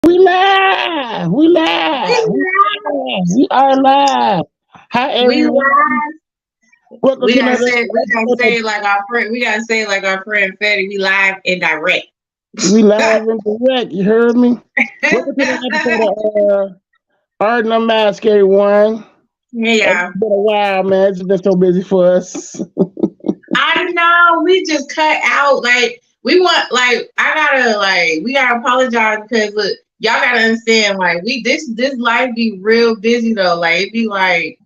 We live. We live. We live. We are live. Hi We everyone. live. Welcome We to gotta another say we gotta episode say of it like our friend. We gotta say it like our friend Fetty. We live and direct. We Live and Direct. You heard me? Welcome to another episode of Art No Mask, everyone. Hey It's y'all. been a while, man. It's been so busy for us. I know we just cut out we want I gotta we gotta apologize because look, y'all gotta understand we this life be real busy though. It be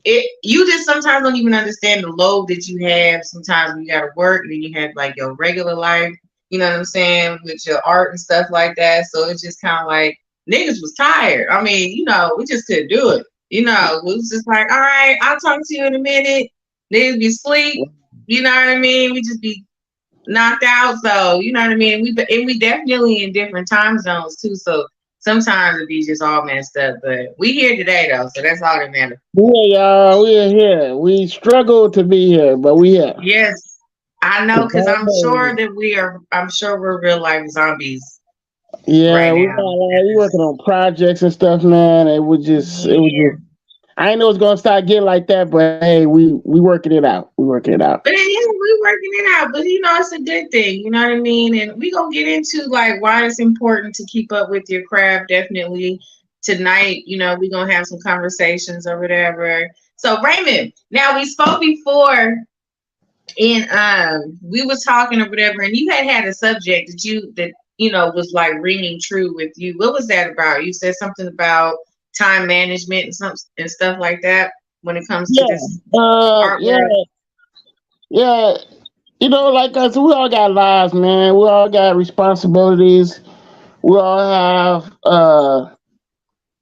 it you just sometimes don't even understand the load that you have sometimes when you gotta work and then you have your regular life, you know what I'm saying, with your art and stuff like that. So it's just kinda niggas was tired. I mean, we just couldn't do it. We was just like, all right, I'll talk to you in a minute. Niggas be sleep, you know what I mean? We just be knocked out. So you know what I mean. We definitely in different time zones too. So sometimes it be just all messed up. But we here today though, so that's all that matters. Yeah, y'all. We are here. We struggle to be here, but we here. Yes, I know, because I'm sure that we are. I'm sure we're real life zombies Yeah, right we now. got we working on projects and stuff, man. Yeah. I ain't know it's gonna start getting like that, but hey, we working it out. We working it out. But yeah, we working it out. But it's a good thing. You know what I mean? And we gonna get into why it's important to keep up with your craft. Definitely tonight. We gonna have some conversations or whatever. So Raymond, now we spoke before, and we was talking or whatever, and you had a subject that was ringing true with you. What was that about? You said something about time management and stuff like that when it comes to Yeah, this yeah, artwork. yeah. Like us, we all got lives, man. We all got responsibilities. We all have,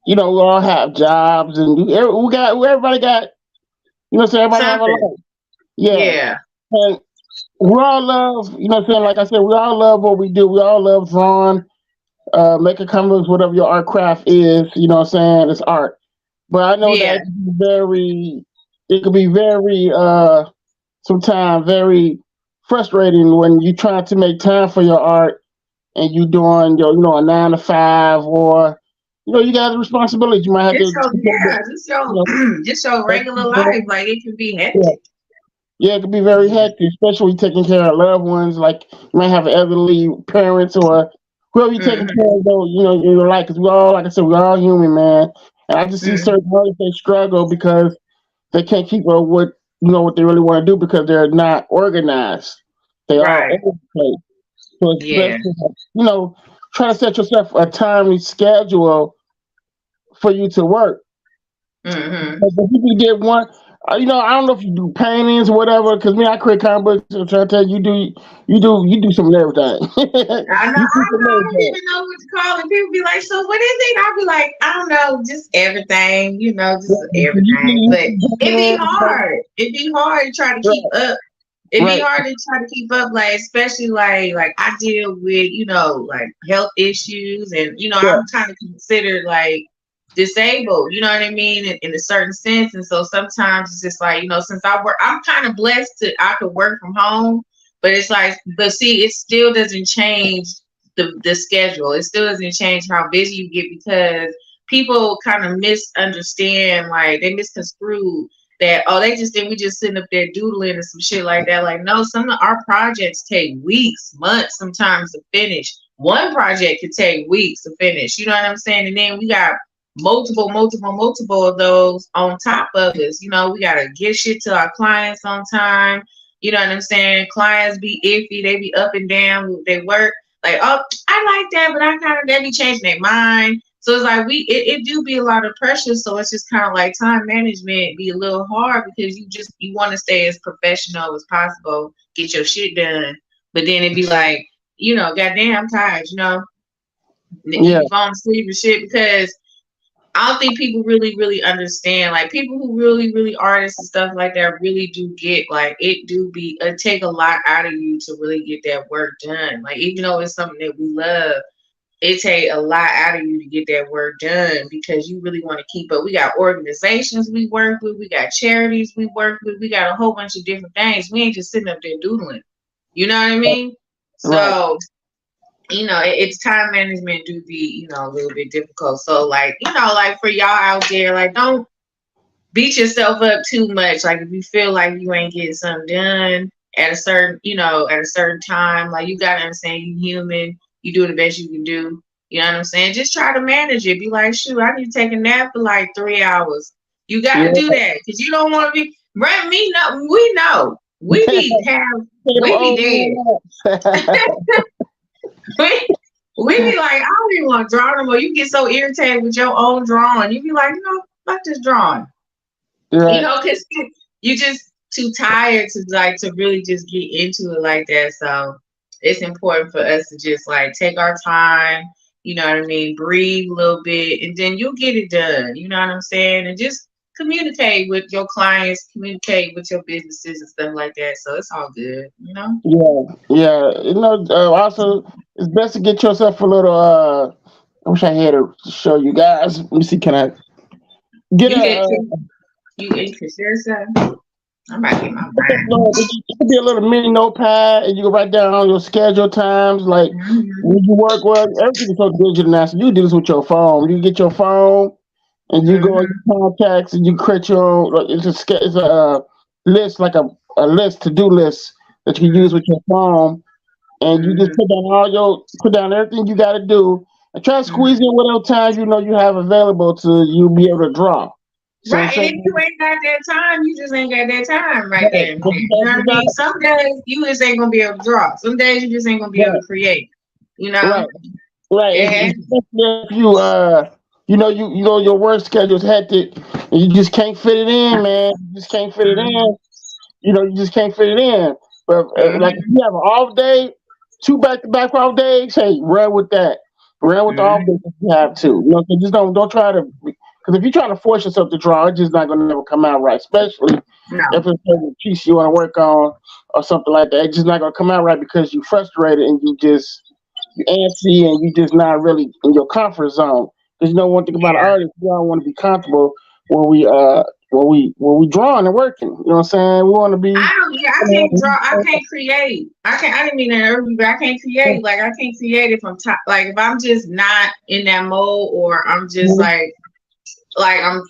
we all have jobs, and everybody got, so everybody have a Something. life. Yeah, Yeah. and we all love, like I said, we all love what we do. We all love drawing, making comics, whatever your art craft is. It's art. But I know that Yeah. it could be very, sometimes very frustrating when you try to make time for your art and you doing your, a 9 to 5, or you got responsibilities. You might have Just to, your yeah, you know, just your regular life. It can be yeah, hectic. yeah, it can be very hectic, especially when you're taking care of loved ones. Like you might have elderly parents or whoever you're taking Hmm. care of, though, in your life. Because we all, like I said, we're all human, man. And I just see Hmm. certain artists, they struggle because they can't keep up with what they really want to do because they're not organized. They all Right. over the place. So it's best Yeah. to try to set yourself a timely schedule for you to work. Hmm. Because if you can get one, I don't know if you do paintings or whatever. Because me, I create comic books. I'm trying to tell you, you do some of everything. I know. You do some of I don't everything. even know what to call it. People be like, "So what is it?" I'll be like, "I don't know, just everything. Yeah, Just you can, everything." you But can jump it be in, hard. It be hard to try to keep right, up. It'd be right, hard to try to keep up, especially I deal with, health issues, and yeah, I'm kind of considered disabled, you know what I mean, in a certain sense. And so sometimes it's just since I'm kind of blessed to I could work from home, but but see, it still doesn't change the schedule. It still doesn't change how busy you get because people kind of misunderstand, they misconstrue that, oh, they just think we just sitting up there doodling and some shit like that. Like, no, some of our projects take weeks, months sometimes to finish. One project could take weeks to finish, you know what I'm saying? And then we got multiple of those on top of us. We gotta get shit to our clients on time. You know what I'm saying? Clients be iffy, they be up and down with their work. Like, oh, I like that, but I kind of they be changing their mind. So it's it do be a lot of pressure. So it's just kind of time management be a little hard because you want to stay as professional as possible, get your shit done. But then it'd be goddamn, I'm tired, you yeah, be falling asleep and shit because I don't think people really understand. Like people who really artists and stuff like that really do get it take a lot out of you to really get that work done. Like even though it's something that we love, it take a lot out of you to get that work done because you really want to keep up. We got organizations we work with, we got charities we work with, we got a whole bunch of different things. We ain't just sitting up there doodling. You know what I mean? right. So it's time management do be, a little bit difficult. So like, like for y'all out there, like don't beat yourself up too much. Like if you feel like you ain't getting something done at a certain, at a certain time, like you gotta understand you human, you do the best you can do. You know what I'm saying? Just try to manage it. Be like, shoot, I need to take a nap for like 3 hours. You got to Yeah. do that because you don't want to be. Right? We know. We be dead. we be like, I don't even want to draw no more. You get so irritated with your own drawing. You be like, fuck this drawing. Right. Because you just too tired to really just get into it like that. So it's important for us to just like take our time, you know what I mean, breathe a little bit, and then you'll get it done. You know what I'm saying? And just communicate with your clients, communicate with your businesses and stuff like that. So it's all good, Yeah. Also, it's best to get yourself a little. I wish I had to show you guys. Let me see. Can I get you interest yourself? I'm about to get my mind. It could be a little mini notepad, and you can write down your schedule times, like when you work. Well, everything is so digital now. So you do this with your phone. You get your phone, and you go on your contacts, and you create your own. Like, it's a list, like a list, to do list that you can use with your phone, and you just put down everything you got to do, and try to squeeze in whatever time you have available to you be able to draw. Right, and if you ain't got that time, you just ain't got that time right there. You know what I mean? Some days you just ain't gonna be able to draw. Some days you just ain't gonna be able to create. Right. Yeah. If your work schedule's hectic, and you just can't fit it in, man. You just can't fit it in. You just can't fit it in. But like if you have an off day, 2 back-to-back off days, hey, run with that. Run with the off days if you have to. So just don't try to. Because if you're trying to force yourself to draw, it's just not going to never come out right. Especially if it's a piece you want to work on or something like that. It's just not going to come out right because you're frustrated and you antsy and you just not really in your comfort zone. Because one thing about artists, we all want to be comfortable when we drawing and working. You know what I'm saying? We want to be. I can't draw. I can't create. I didn't mean that earlier, but I can't create. Like I can't create if I'm like if I'm just not in that mode, or I'm just like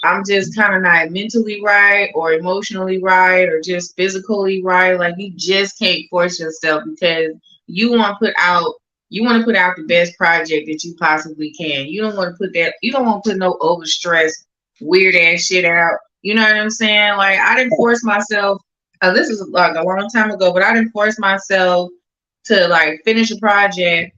I'm just kind of not mentally right or emotionally right or just physically right. Like you just can't force yourself because you want to put out the best project that you possibly can. You don't want to put no overstressed, weird ass shit out. You know what I'm saying? Like I didn't force myself. This is like a long time ago, but I didn't force myself to like finish a project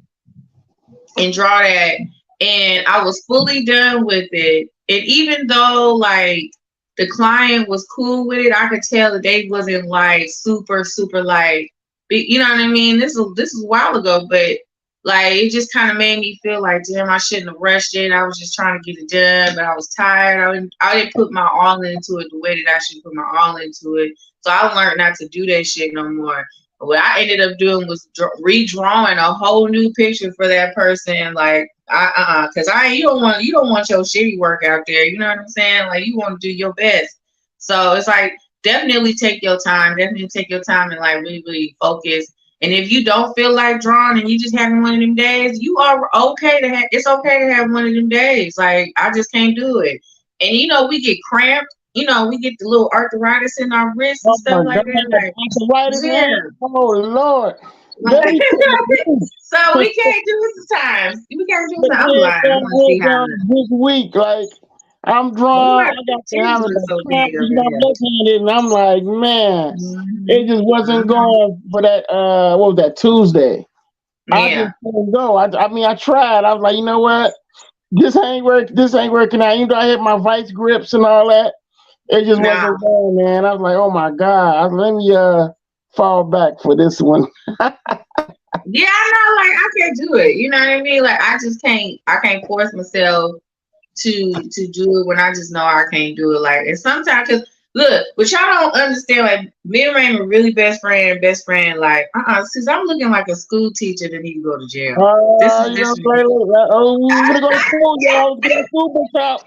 and draw that, and I was fully done with it. And even though like the client was cool with it, I could tell that they wasn't like super like, you know what I mean? This is a while ago, but like it just kind of made me feel like, damn, I shouldn't have rushed it. I was just trying to get it done, but I was tired. I didn't put my all into it the way that I should put my all into it. So I learned not to do that shit no more. What I ended up doing was redrawing a whole new picture for that person. Like, because you don't want your shitty work out there. You know what I'm saying? Like, you want to do your best. So it's like definitely take your time. Definitely take your time and like really, really focus. And if you don't feel like drawing and you just having one of them days, you are okay to have. It's okay to have one of them days. Like I just can't do it. And we get cramped. We get the little arthritis in our wrists and stuff like that. Oh Lord. So we can't do it sometimes. We can't do it. I'm lying. This week, like I'm drawing. I got to have I'm looking at it, and I'm like, man, it just wasn't going for that. What was that, Tuesday? Yeah. I just couldn't go. I tried. I was like, you know what? This ain't working out. Even though I had my vice grips and all that, it just wasn't going, man. I was like, oh my God. Let me fall back for this one. Yeah, I know. Like I can't do it. You know what I mean? Like I just can't. I can't force myself to do it when I just know I can't do it. Like and sometimes, cause look, but y'all don't understand. Like me and Raymond really best friend. Like since I'm looking like a school teacher that need to go to jail. We're gonna go to school, y'all. Get a school book out.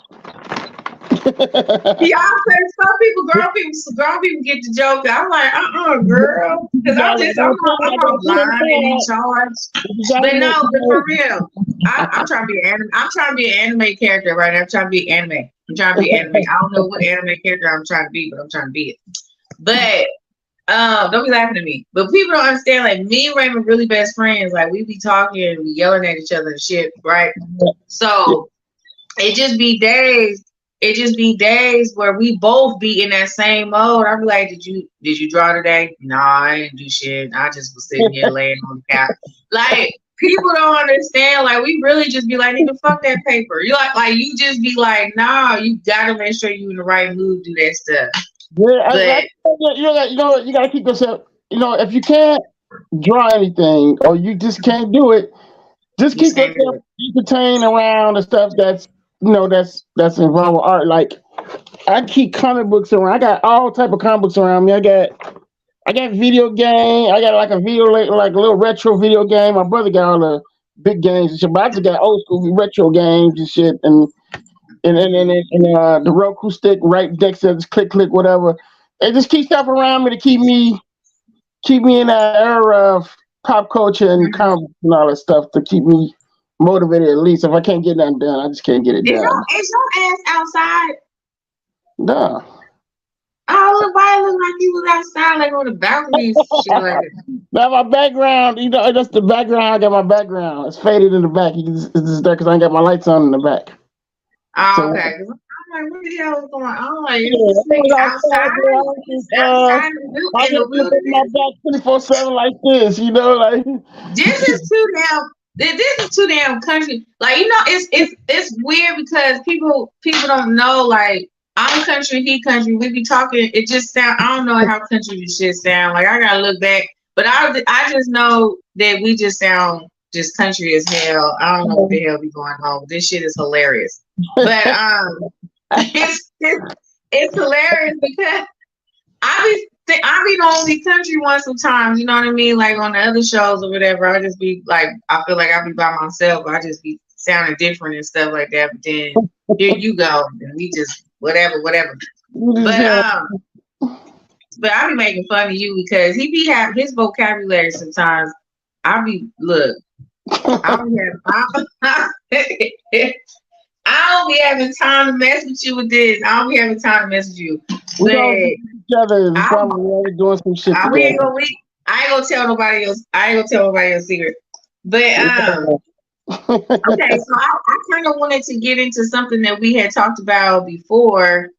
Y'all say some people, grown people get the joke. I'm like, girl, because I'm not blind and in charge. But no, but for real, I'm trying to be I'm trying to be an anime character right now. I'm trying to be anime. I'm trying to be anime. I don't know what anime character I'm trying to be, but I'm trying to be it. But don't be laughing at me. But people don't understand. Like me and Raymond, really best friends. Like we be talking and we yelling at each other and shit, right? So it just be days. It just be days where we both be in that same mode. I be like, did you draw today? No, I didn't do shit. I just was sitting here laying on the couch. Like people don't understand. Like we really just be like, nigga, fuck that paper. You like you just be like, nah, you gotta make sure you in the right mood to do that stuff. Yeah, you gotta keep yourself. If you can't draw anything or you just can't do it, just keep yourself entertained around the stuff that's involved with art. Like I keep comic books around. I got all type of comic books around me. I got video game. I got like a like a little retro video game. My brother got all the big games and shit, but I just got old school retro games and shit, and the Roku stick right next to this click whatever. It just keeps stuff around me to keep me in that era of pop culture and comics and all that stuff to keep me motivated. At least if I can't get nothing done, I just can't get it done. Is your ass outside? No. Oh, why it look like you was outside, like on the balcony and shit like that? Now my background, that's the background. I got my background. It's faded in the back. It's just there because I ain't got my lights on in the back. Oh, so, okay. I'm like, what the hell is going on? Like, this nigga outside in the wilderness. My back 24/7 like this, like. This is too damn country. Like, it's weird because people don't know. Like, I'm country, he country. We be talking. It just sound. I don't know how country this shit sound. Like, I gotta look back. But I just know that we just sound just country as hell. I don't know what the hell be going on. This shit is hilarious. But it's hilarious because I be the only country one sometimes. You know what I mean? Like on the other shows or whatever, I just be like, I feel like I be by myself. I just be sounding different and stuff like that. But then here you go, and we just whatever. But I be making fun of you because he be having his vocabulary sometimes. I don't be having time to mess with you with this. I don't be having time to mess with you. But doing some shit. I ain't gonna tell nobody else. I ain't gonna tell nobody else secret. But okay, so I kind of wanted to get into something that we had talked about before.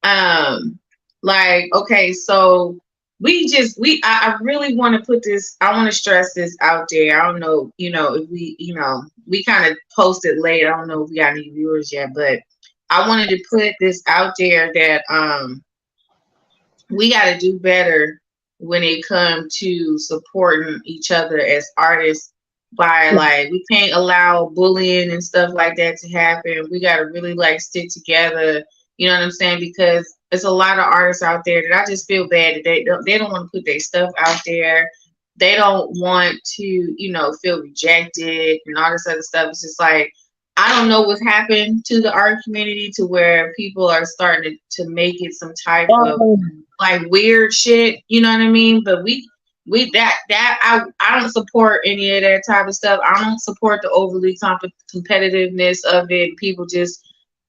Like, okay, so I really want to put this, I want to stress this out there. I don't know, if we kind of posted late. I don't know if we got any viewers yet, but I wanted to put this out there that we got to do better when it comes to supporting each other as artists by like, we can't allow bullying and stuff like that to happen. We got to really like stick together. You know what I'm saying? Because there's a lot of artists out there that I just feel bad that they don't want to put their stuff out there. They don't want to, feel rejected and all this other stuff. It's just like, I don't know what's happened to the art community to where people are starting to make it some type of like weird shit. You know what I mean? But I don't support any of that type of stuff. I don't support the overly competitiveness of it. People just,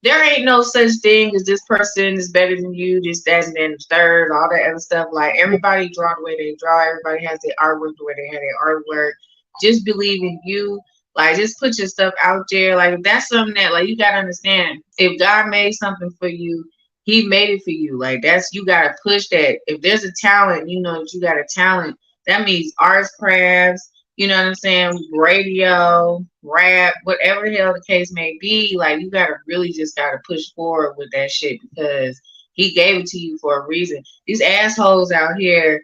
there ain't no such thing as this person is better than you, this, that, and then the third, all that other stuff. Like everybody draw the way they draw. Everybody has their artwork the way they have their artwork. Just believe in you. Like just put your stuff out there. Like that's something that like you gotta understand. If God made something for you, He made it for you. Like you gotta push that. If there's a talent, that you got a talent. That means arts, crafts. You know what I'm saying? Radio, rap, whatever the hell the case may be, like you really just gotta push forward with that shit because He gave it to you for a reason. These assholes out here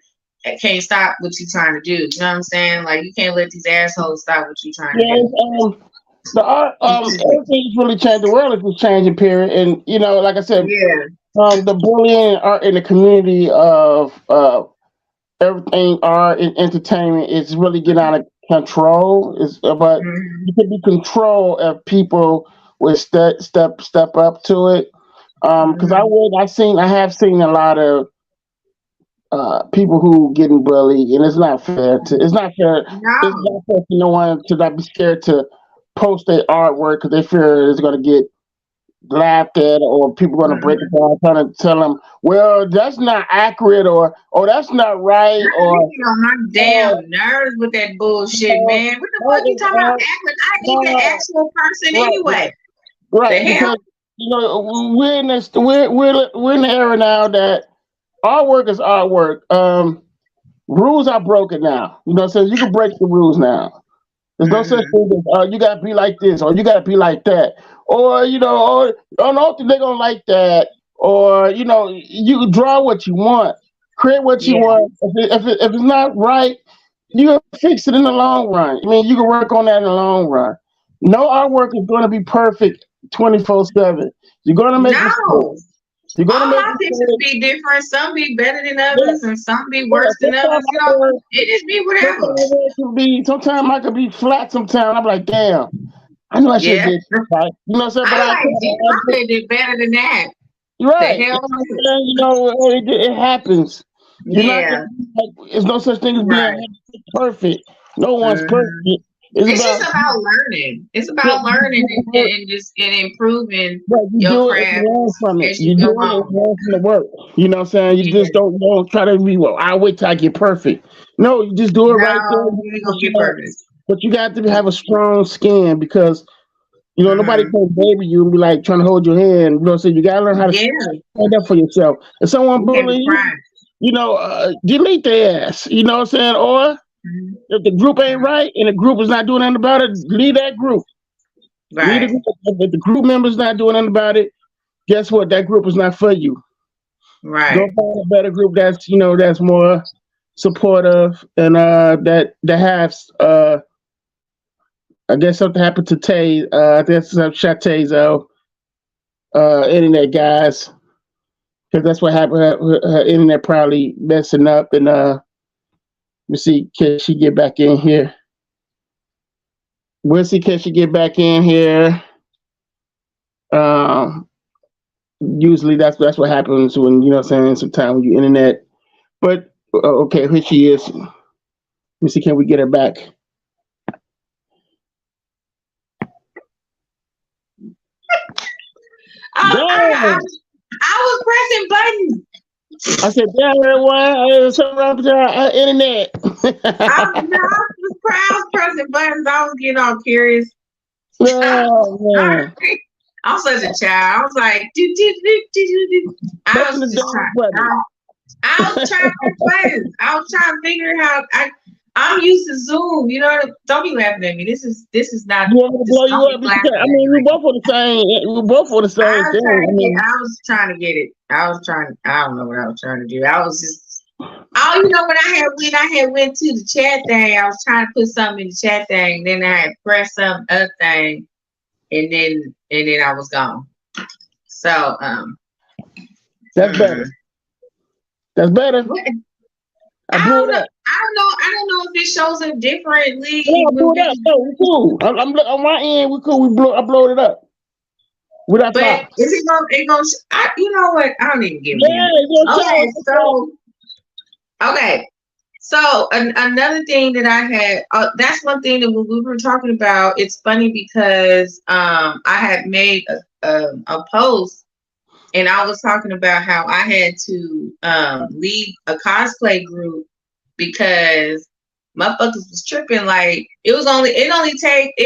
can't stop what you're trying to do. You know what I'm saying? Like you can't let these assholes stop what you're trying to do. The art, everything's really changed. The world is changing, period. And like I said, the bullying art in the community of everything art and entertainment is really getting out of control. But you can be control if people would step up to it. Because I have seen a lot of people who getting bullied, and it's not fair to. It's not fair. It's No. not fair for no one to not be scared to post their artwork because they fear it's going to get laughed at or people going to break it Mhm. down trying to tell them, well, that's not accurate or that's not right You or get on my oh, damn nerves with that bullshit, no, man. What the fuck that you is talking about? Act like I ain't the no, actual person right, anyway. The right, hell? because we're in this we're in the era now that artwork is artwork. Rules are broken now. You know, so you can break the rules now. There's no such Mm-hmm. thing as you gotta be like this or you gotta be like that. Or or I don't think they're gonna like that. Or you can draw what you want, create what you Yeah. want. If it's not right, you can fix it in the long run. I mean, you can work on that in the long run. No artwork is going to be perfect 24/7. You're going to make No. mistakes. You're going to All make my pictures mistakes. be different. Some be better than Yeah, others, and some be yeah. worse than others. You know, it just be whatever. Sometimes I could be flat. Sometimes I'm like, damn. I know I should have Yeah. did this right. You know what I'm saying? But I I like, can't. damn, I could have did better than that. You're The right. hell with it. It happens. You're not Yeah. gonna there's no such thing as being Right. perfect. No one's perfect. Hmm. It's It's about just about learning. It's yeah, about you learning do the work, and just and improving but you your do it and craft you learn from it. as you You do go it and on. you learn from the work. You know what I'm saying? You Yeah. just don't try to be well, I'll wait till I get perfect. No, you just do it right there. No, you ain't But gonna get perfect. but you got to have a strong skin because nobody Hmm. can baby you and be like trying to hold your hand. So you gotta learn how to Yeah. stand up for yourself. If someone You can't be bullying you, crying. delete their ass. You know what I'm saying? Or Mhm. if the group ain't right and the group is not doing nothing about it, leave that group. Leave the Right. group. If the group member's not doing nothing about it, guess what? That group is not for you. Go Right. find a better group that's more supportive and that has I guess something happened to Tay. I guess some shot Tay's internet guys because that's what happened. Her internet probably messing up and let's see, can she get back in here? We'll see, can she get back in here? Um, Usually that's what happens when what I'm saying. Sometimes when you internet, but okay, here she is. Let me see, can we get her back? I, I, I, Damn! I was pressing buttons. I said, damn, everyone, something wrong with our internet. I was pressing buttons. I was getting all curious. I Oh man, I'm such a child. I was like, do, do, do, do, do, do. I pressing was the just damn trying. button. I was trying to press buttons. I was trying to figure out. I'm used to Zoom. You know, don't be laughing at me. This is not. You want me to Just blow don't you be up? laughing I at me mean, we like both for the same. We both for the I same was thing. trying I to get. mean, I was trying to get it. I was trying. I don't know what I was trying to do. I was just. Oh, you know when I had went to the chat thing, I was trying to put something in the chat thing. Then I had pressed some other thing, and then I was gone. So that's better. hmm. That's better. I I blew don't it know. up. I don't know if it shows up differently Yeah, I blew when it up. we. No, we cool. On my end, we cool. I blowed it up with our But pops. is it going? It goes. You know what? I don't even give a Yeah, damn. it's gonna show. Okay, so okay, so another thing that I had. That's one thing that when we were talking about. It's funny because I had made a post and I was talking about how I had to leave a cosplay group because motherfuckers was tripping. Like it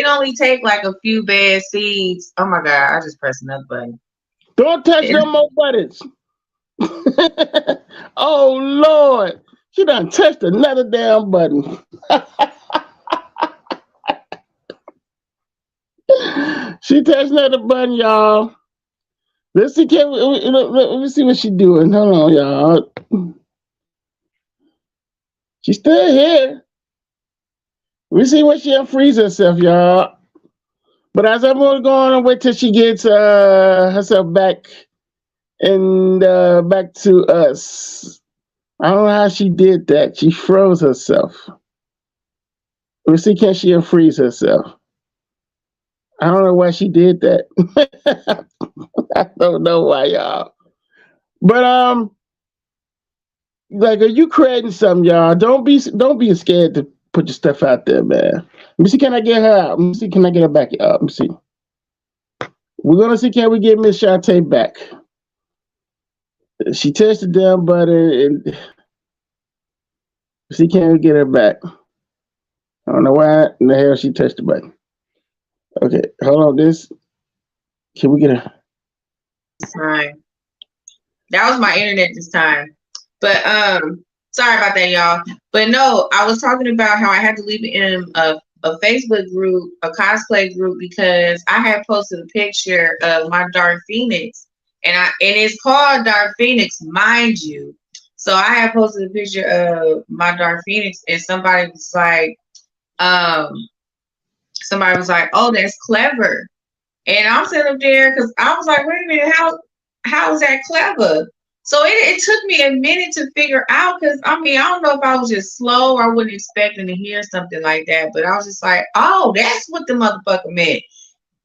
only take like a few bad seeds. Oh my god, I just pressed another button. Don't touch It, no more buttons. Oh Lord, she done touched another damn button. She touched another button, y'all. Let's see, let me see what she doing. Hold on, y'all. She's still here. We see what she unfreeze herself, y'all. But as I'm going to wait till she gets herself back and back to us. I don't know how she did that. She froze herself. Let's see, can she unfreeze herself? I don't know why she did that. I don't know why, y'all. But like, are you creating something, y'all? Don't be scared to put your stuff out there, man. Let me see, can I get her out? Let me see, can I get her back? Let me see. We're gonna see, can we get Miss Shantae back? She touched the damn button, and see, can we get her back? I don't know why in the hell she touched the button. Okay, hold on. This, can we get her? Time. That was my internet this time. But sorry about that, y'all. But no, I was talking about how I had to leave it in a Facebook group, a cosplay group, because I had posted a picture of my Dark Phoenix, and it's called Dark Phoenix, mind you. So I had posted a picture of my Dark Phoenix, and um, somebody was like, "Oh, that's clever," and I'm sitting up there because I was like, "Wait a minute, how is that clever?" So it took me a minute to figure out, because I mean, I don't know if I was just slow or I wasn't expecting to hear something like that, but I was just like, oh, that's what the motherfucker meant.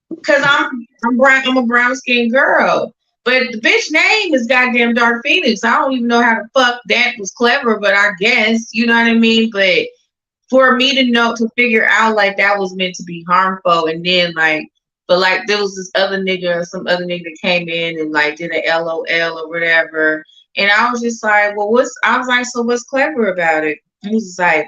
Because I'm brown, I'm a brown skinned girl. But the bitch name is goddamn Dark Phoenix. I don't even know how the fuck that was clever, but I guess, you know what I mean? But for me to know, to figure out like that was meant to be harmful, and then like, but like there was this other nigga, some other nigga that came in and like did a LOL or whatever, and I was just like, well, I was like, so what's clever about it? And he was like,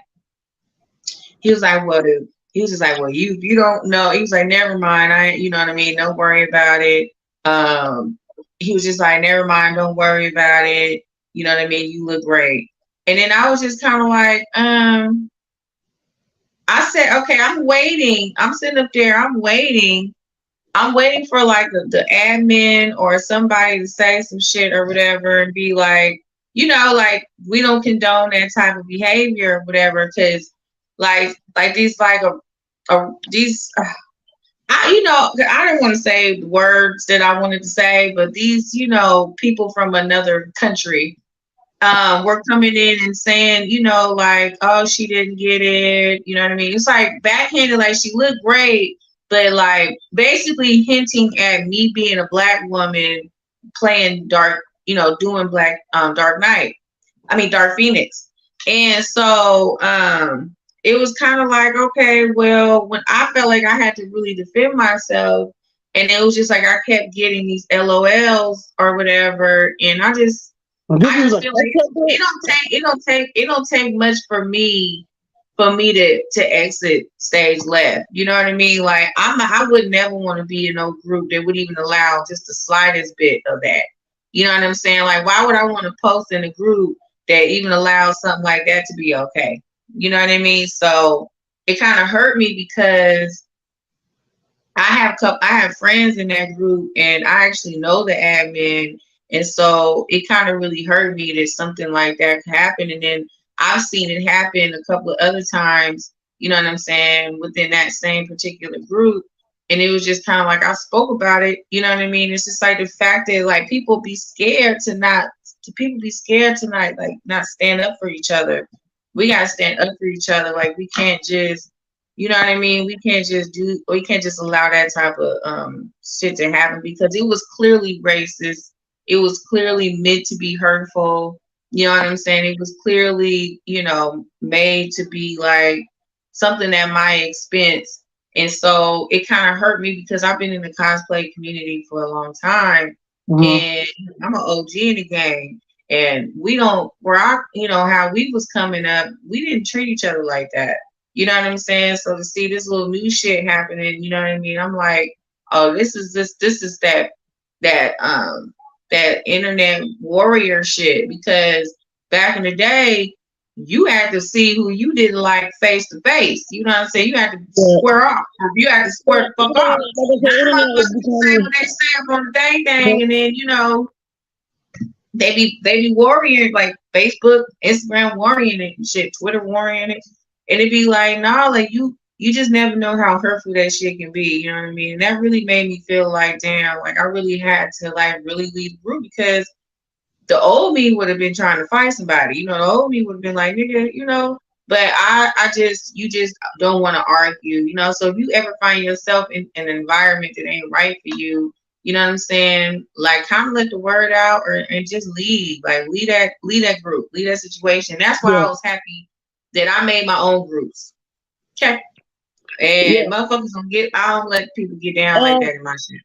well, dude, he was just like, well, you don't know. He was like, never mind, you know what I mean, don't worry about it. Um, he was just like, never mind, don't worry about it. You know what I mean? You look great. And then I was just kind of like, I said, okay, I'm waiting. I'm sitting up there. I'm waiting. I'm waiting for like the admin or somebody to say some shit or whatever and be like, like we don't condone that type of behavior or whatever. Cause like these these, I didn't want to say the words that I wanted to say, but these, people from another country were coming in and saying, like, oh, she didn't get it. You know what I mean? It's like backhanded, like she looked great, but like basically hinting at me being a black woman playing dark, doing Dark Knight. I mean, Dark Phoenix. And so it was kind of like, okay, well, when I felt like I had to really defend myself, and it was just like I kept getting these LOLs or whatever, and I just feel like it don't take much for me to exit stage left. You know what I mean? Like I would never want to be in no group that would even allow just the slightest bit of that. You know what I'm saying? Like, why would I want to post in a group that even allows something like that to be okay? You know what I mean? So it kind of hurt me because I have friends in that group, and I actually know the admin, and so it kind of really hurt me that something like that could happen. And then I've seen it happen a couple of other times, you know what I'm saying, within that same particular group. And it was just kind of like I spoke about it, you know what I mean? It's just like the fact that like people be scared to not like not stand up for each other. We gotta stand up for each other. Like we can't just, you know what I mean? We can't just allow that type of shit to happen, because it was clearly racist. It was clearly meant to be hurtful. You know what I'm saying? It was clearly, made to be like something at my expense. And so it kind of hurt me because I've been in the cosplay community for a long time. Mm-hmm. And I'm an OG in the game. And we don't, how we was coming up, we didn't treat each other like that. You know what I'm saying? So to see this little new shit happening, you know what I mean? I'm like, oh, this is that internet warrior shit, because back in the day, you had to see who you didn't like face to face. You know what I'm saying? You had to square off. You had to square the fuck off. Say what they say up on the thing, and then they be warrior, like Facebook, Instagram warrior and shit, Twitter warrior it. And it'd be like, nah, like you just never know how hurtful that shit can be. You know what I mean? And that really made me feel like, damn, like I really had to like really leave the group, because the old me would have been trying to fight somebody. The old me would have been like, nigga, but you just don't want to argue, So if you ever find yourself in an environment that ain't right for you, You know what I'm saying? Like, kind of let the word out, and just lead. Like, lead that group, lead that situation. That's why Yeah, I was happy that I made my own groups. Okay. yeah. And motherfuckers don't get. I don't let people get down like Um, that in my shit.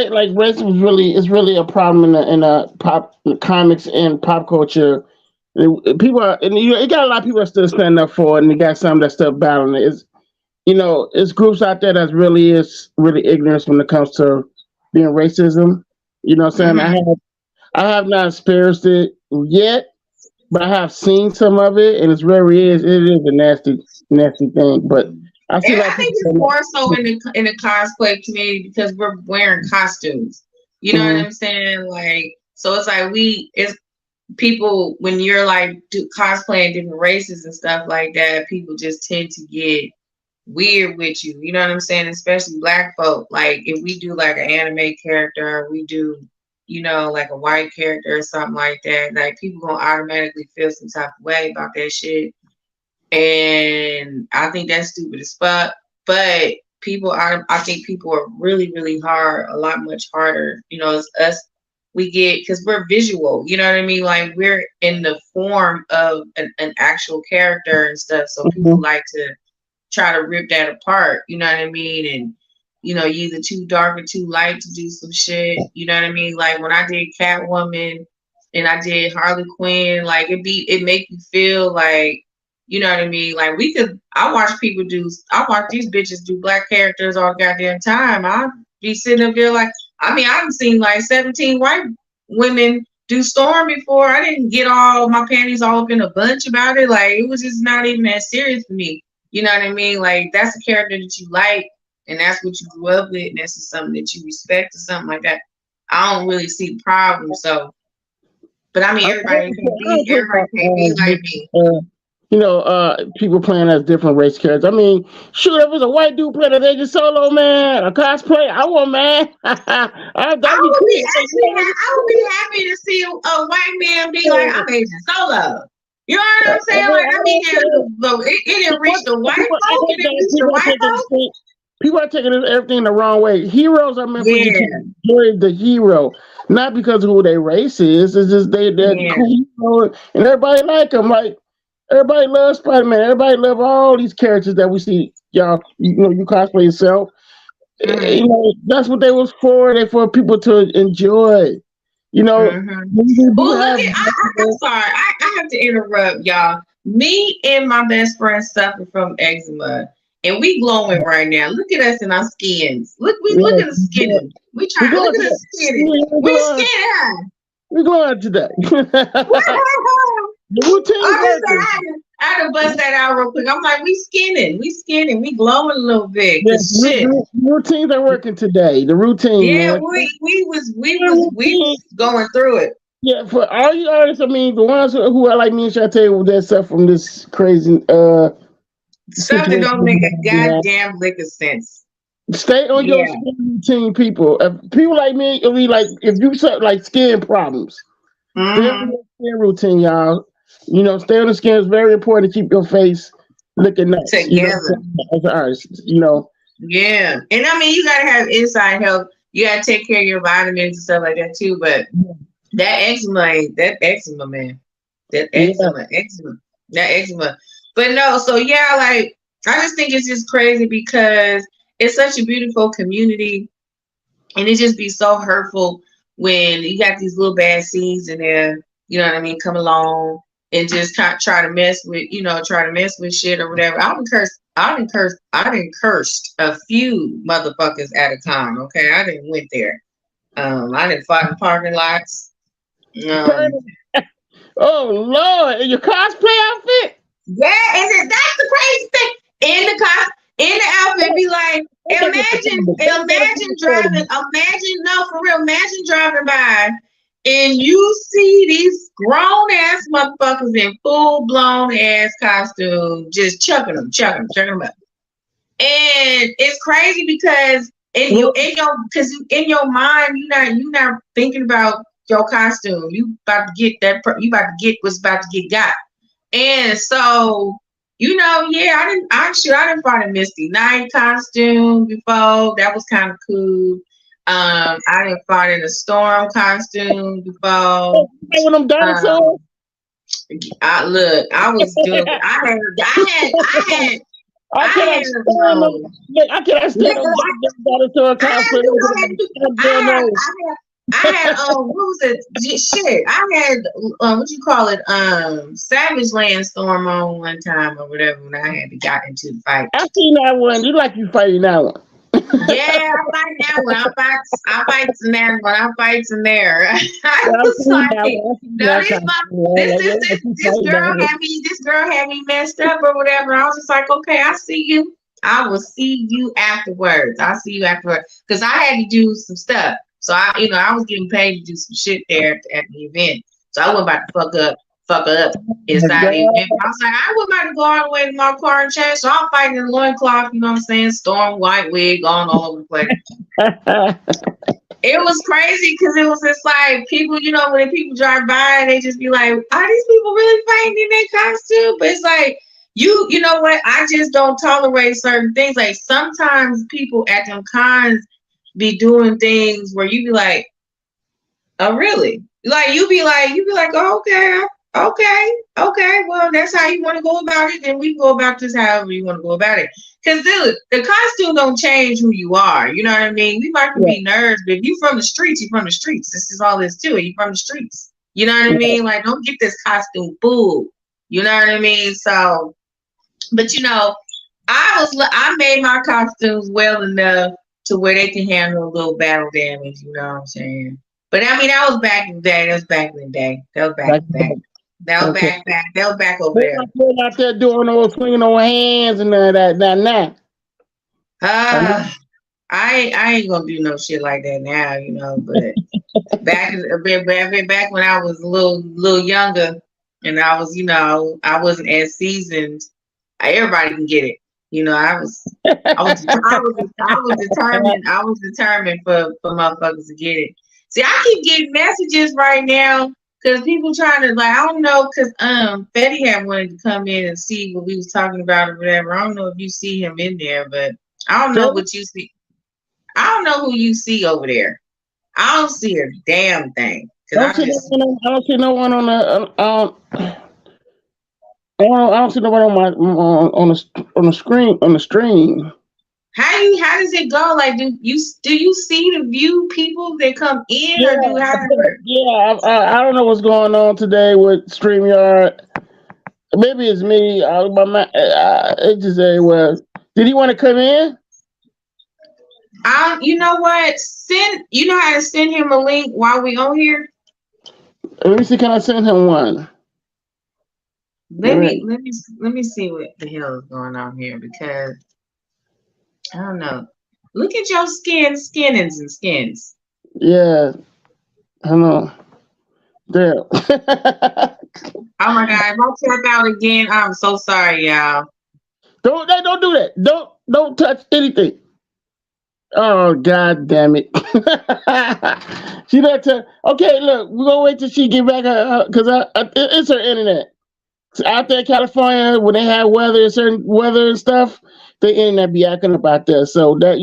like race was really is really a problem in the pop in the comics and pop culture. People are, and you got a lot of people that still stand up for it, and you got some that still battling it. It's groups out there that really is really ignorant when it comes to being racism. You know what I'm saying? Hmm. I have not experienced it yet, but I have seen some of it, and it is a nasty thing. But I see And a lot of I think it's people more so in the cosplay community because we're wearing costumes. You know what saying, I'm saying? Like, so it's like it's people when you're like cosplaying different races and stuff like that. People just tend to get weird with you. You know what I'm saying? Especially black folk. Like, if we do like an anime character, or we do, like a white character or something like that. Like, people gonna automatically feel some type of way about that shit. And I think that's stupid as fuck. But I think people are really, really hard, a lot much harder. It's us. We get because we're visual. You know what I mean? Like, we're in the form of an actual character and stuff. So people mhm, like to try to rip that apart. You know what I mean? And you either too dark or too light to do some shit. You know what I mean? Like, when I did Catwoman and I did Harley Quinn, like, it make you feel like, you know what I mean? Like, I watch these bitches do black characters all the goddamn time. I be sitting up there like, I mean, I've seen like 17 white women do Storm before. I didn't get all my panties all up in a bunch about it. Like, it was just not even that serious for me. You know what I mean? Like, that's a character that you like, and that's what you grew up with, and that's just something that you respect or something like that. I don't really see the problem. So, but I mean, I don't play everybody can't be like me. people playing as different race characters. I mean, shoot, if it was a white dude playing as Agent Solo, man, a cosplay, I want, man. That'd be cool. I would be happy to see a white man be like, I'm Agent Solo. You know what I'm saying? Like, I mean, it didn't reach the white folk, it didn't reach the white folk. People are taking everything the wrong way. Heroes are meant for you to Yeah, enjoy the hero, not because of who their race is. It's just they're yeah. cool hero, and everybody like them. Like, everybody loves Spider Man. Everybody love all these characters that we see. Y'all, you cosplay yourself. Mm-hmm. That's what they was for. They for people to enjoy. You know, Mm-hmm. we do Oh, look have. at I'm sorry. I have to interrupt y'all. Me and my best friend suffer from eczema, and we glowing right now. Look at us in our skins. Look Yeah, at the skinning. We we try. Look going at today. the skinning. We We going. skinning. We going today. The routine's I just said working. I had to bust that out real quick. I'm like, we skinning, we glowing a little bit. Yes, Cause shit. the routines are working today. The routine, Yeah, man. we was going through it. Yeah, for all you artists, I mean, the ones who are like me and Shantae, that suffer from this crazy Stuff that situation. don't make a goddamn lick of sense. Stay on your Yeah. skin routine, people. If people like me, I mean, like if you suffer like skin problems, stay on Hmm. your skin routine, y'all. Stay on the skin is very important to keep your face looking nice. Together. As an artist. Yeah. And I mean, you gotta have inside help. You gotta take care of your vitamins and stuff like that too. But that eczema, man. That Yeah. eczema. That eczema. But no, so yeah, like, I just think it's just crazy because it's such a beautiful community, and it just be so hurtful when you got these little bad seeds in there, you know what I mean, come along and just try to mess with, shit or whatever. I didn't cursed a few motherfuckers at a time. Okay, I didn't went there. I didn't fight in parking lots. Um, Oh Lord, in your cosplay outfit? yeah, and that's the crazy thing. In the outfit, be like, no, for real, imagine driving by and you see these grown ass motherfuckers in full blown ass costume, just chucking them up. And it's crazy because in your mind, you not thinking about your costume. You about to get you about to get what's about to get got. And so, yeah, I didn't find a Misty Knight costume before. That was kind of cool. I didn't fought in a storm costume before. When I'm dinosaurs. Um, I was doing. I I cannot had. stand them. I cannot stand them dinosaur I had cosplay. I had what was it? Shit. I had what you call it? Savage Land Storm on one time or whatever when I had to got into the fight. I seen that one. You like you fighting that one. Yeah, I fight that one. I fight in that one. I fight in there. I Yeah, I was seen like, that one. I seen no, that this kind my of this girl had me messed up or whatever. I was just like, okay, I see you. I will see you afterwards. I'll see you afterwards. Because I had to do some stuff. So I was getting paid to do some shit there at the event. So I wasn't about to fuck up inside the event. I was like, I wasn't about to go all the way to my car and change. So I'm fighting in the loincloth, you know what I'm saying? Storm, white wig, going all over the place. It was crazy because it was just like people, when people drive by and they just be like, are these people really fighting in their costume? But it's like, you know what? I just don't tolerate certain things. Like sometimes people at them cons be doing things where you be like, oh really? Like you be like, oh, okay. Well, that's how you want to go about it. Then we can go about this however you want to go about it. Because dude, the costume don't change who you are. You know what I mean? We might be nerds, but if you from the streets, you from the streets. This is all this to it. You from the streets. You know what I mean? Like, don't get this costume fooled. You know what I mean? So, but I made my costumes well enough to where they can handle a little battle damage. You know what I'm saying? But I mean, that was back in the day. That was back over there. They're out there doing those swinging on hands and that. I ain't gonna do no shit like that now, but back when I was a little younger and I was, I wasn't as seasoned. Everybody can get it. I was determined for motherfuckers to get it. See, I keep getting messages right now because people trying to I don't know, because Fetty had wanted to come in and see what we was talking about or whatever. I don't know if you see him in there, but I don't know what you see. I don't know who you see over there. I don't see a damn thing. I don't see no one on the. I don't see no one on the screen on the stream. How does it go? Like, do you see the view people that come in, or do how does it work? Yeah, I don't know what's going on today with StreamYard. Maybe it's me. It just say, well, did he want to come in? You know what? You know how to send him a link while we on here? Let me see. Can I send him one? Let me see what the hell is going on here, because I don't know. Look at your skinnings and skins. Yeah, I know. There. Oh my God! If I tap out again, I'm so sorry, y'all. Don't do that. Don't touch anything. Oh, God damn it. She let her. Okay, look, we're gonna wait till she get back because it's her internet. So out there in California, when they have certain weather and stuff, the internet be acting up out there. So that's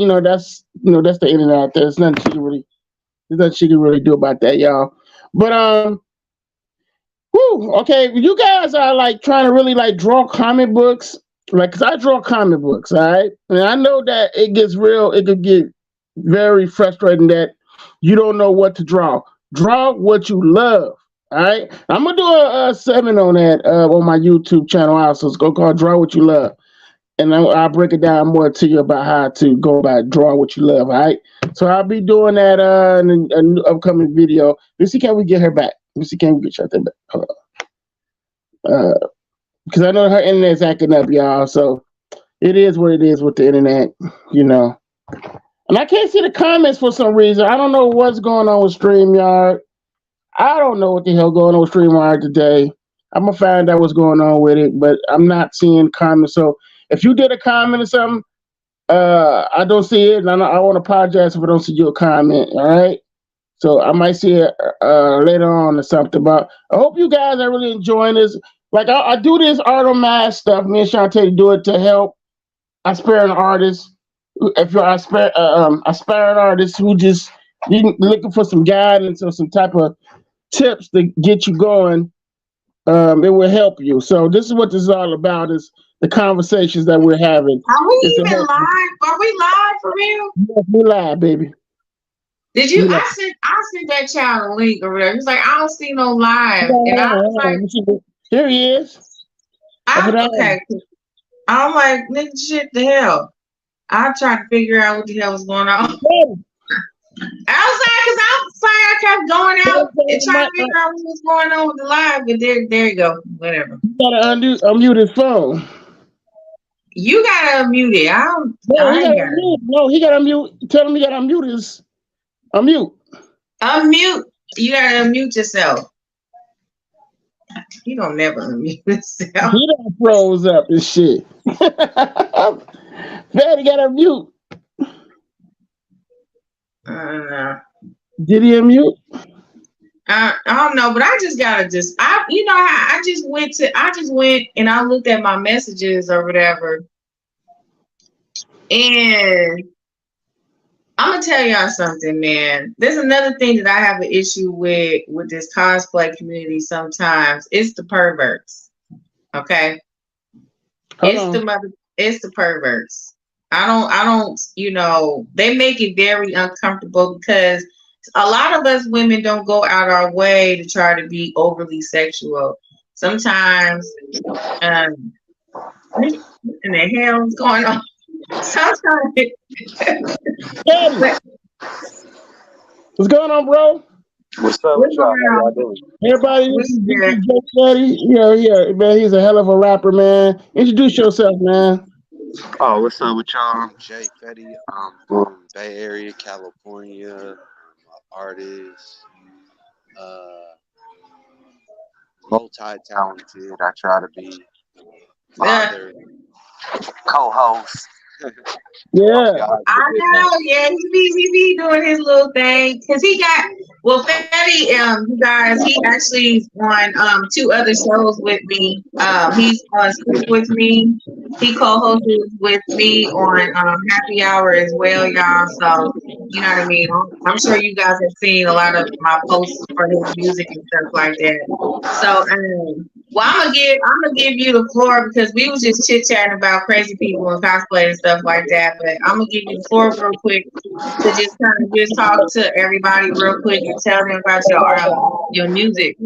the internet out there. There's nothing she can really do about that, y'all. But okay, you guys are like trying to really like draw comic books. Like, cause I draw comic books, all right? And I know that it could get very frustrating that you don't know what to draw. Draw what you love, all right? I'm gonna do a segment on that on my YouTube channel also. It's called Draw What You Love. And I'll break it down more to you about how to go about drawing what you love, all right? So I'll be doing that in an upcoming video. Let's see, can we get her back? Let's see, can we get her back? Hold on. Because I know her internet's acting up, y'all. So it is what it is with the internet, And I can't see the comments for some reason. I don't know what's going on with StreamYard. I don't know what the hell going on with StreamYard today. I'm going to find out what's going on with it, but I'm not seeing comments. So if you did a comment or something, I don't see it. And I want to apologize if I don't see your comment, all right? So I might see it later on or something. But I hope you guys are really enjoying this. Like, I do this art on mask stuff. Me and Shantae do it to help aspiring artists. If you're aspiring artists who just you looking for some guidance or some type of tips to get you going, it will help you. So this is what this is all about: is the conversations that we're having. Are Is we to even help you. live? Are we live for real? Yes, we live, baby. Did you? We live. I sent that child a link or whatever. He's like, I don't see no live, and I was Hold on, like, let me see. Here he is. Up and I down. okay. I'm like, nigga, shit, the hell. I tried to figure out what the hell was going on. Outside, because I was like, I kept going out and trying to figure out what was going on with the live, but there you go. Whatever. You gotta unmute his phone. You gotta unmute it. No, he I ain't gotta gotta unmute. No, he gotta unmute. Tell him he gotta unmute his. Unmute. unmute. You gotta unmute yourself. You don't never unmute yourself. He done froze up and shit. Fatty gotta unmute. Did he unmute? I don't know, but I just gotta you know how I just went and I looked at my messages or whatever, and I'm gonna tell y'all something, man. There's another thing that I have an issue with this cosplay community. Sometimes it's the perverts. Okay, it's the perverts. I don't. You know, they make it very uncomfortable because a lot of us women don't go out our way to try to be overly sexual. Sometimes, what in the hell is going on? Sometimes. What's going on, bro? What's up with y'all? How y'all doing? Everybody, What's this is Jay Fatty. Yeah, man. He's a hell of a rapper, man. Introduce yourself, man. Oh, what's up with y'all? I'm Jay Fetty. I'm from Bay Area, California. I'm an artist, multi-talented. I try to be father, co-host. Yeah. I know, yeah, he be doing his little thing because he got Fetty, you guys, he actually on 2 other shows with me. He's on Sleep with Me. He co-hosted with me on Happy Hour as well, y'all. So you know what I mean. I'm sure you guys have seen a lot of my posts for his music and stuff like that. So well, I'm gonna give you the floor because we was just chit chatting about crazy people and cosplay and stuff like that. But I'm gonna give you the floor real quick to just kind of just talk to everybody real quick and tell them about your music.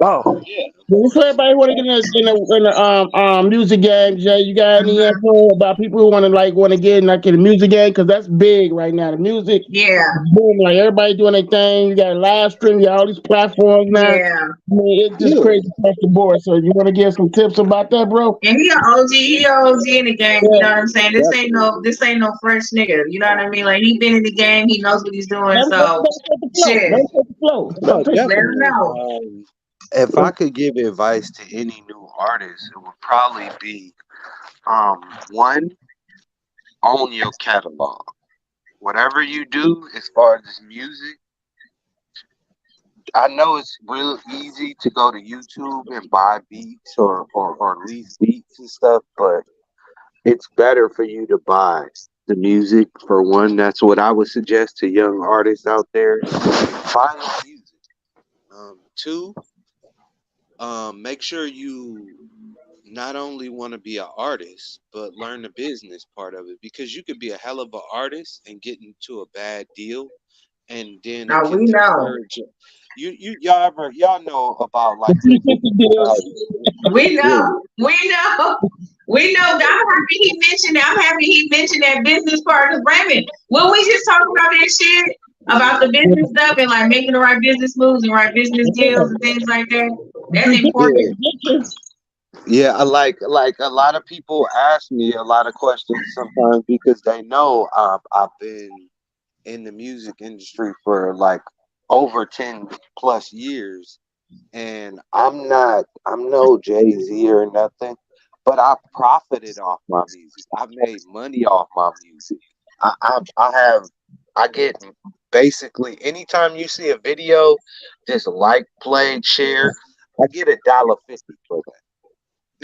Oh, yeah. So everybody want to get in the music game, Jay. You got any info about people who want to get in the music game? Because that's big right now. The music, Yeah, boom, like everybody doing their thing. You got a live stream, you got all these platforms now. yeah. I mean, it's just crazy across the board. So you want to give some tips about that, bro? And he an OG in the game. You know what I'm saying? This ain't no fresh nigga. You know what I mean? Like he been in the game. He knows what he's doing. So shit, Don't take the flow. No, let him know. definitely. If I could give advice to any new artist, it would probably be one, own your catalog. Whatever you do as far as music, I know it's real easy to go to YouTube and buy beats or lease beats and stuff, but it's better for you to buy the music. For one, that's what I would suggest to young artists out there. Buy the music. Two, make sure you not only want to be an artist, but learn the business part of it because you could be a hell of an artist and get into a bad deal, and then it Now can we know. discourage you. Y'all know about like 350 deals. We know. We know. I'm happy he mentioned that. I'm happy he mentioned that business part of Raymond. When we just talk about that shit about the business stuff and like making the right business moves and right business deals and things like that, that's important. Yeah, I like a lot of people ask me a lot of questions sometimes because they know I've been in the music industry for like over 10 plus years, and I'm no Jay-Z or nothing, but I profited off my music. I made money off my music. I get basically anytime you see a video, just like, play, share, I get $1.50 for that.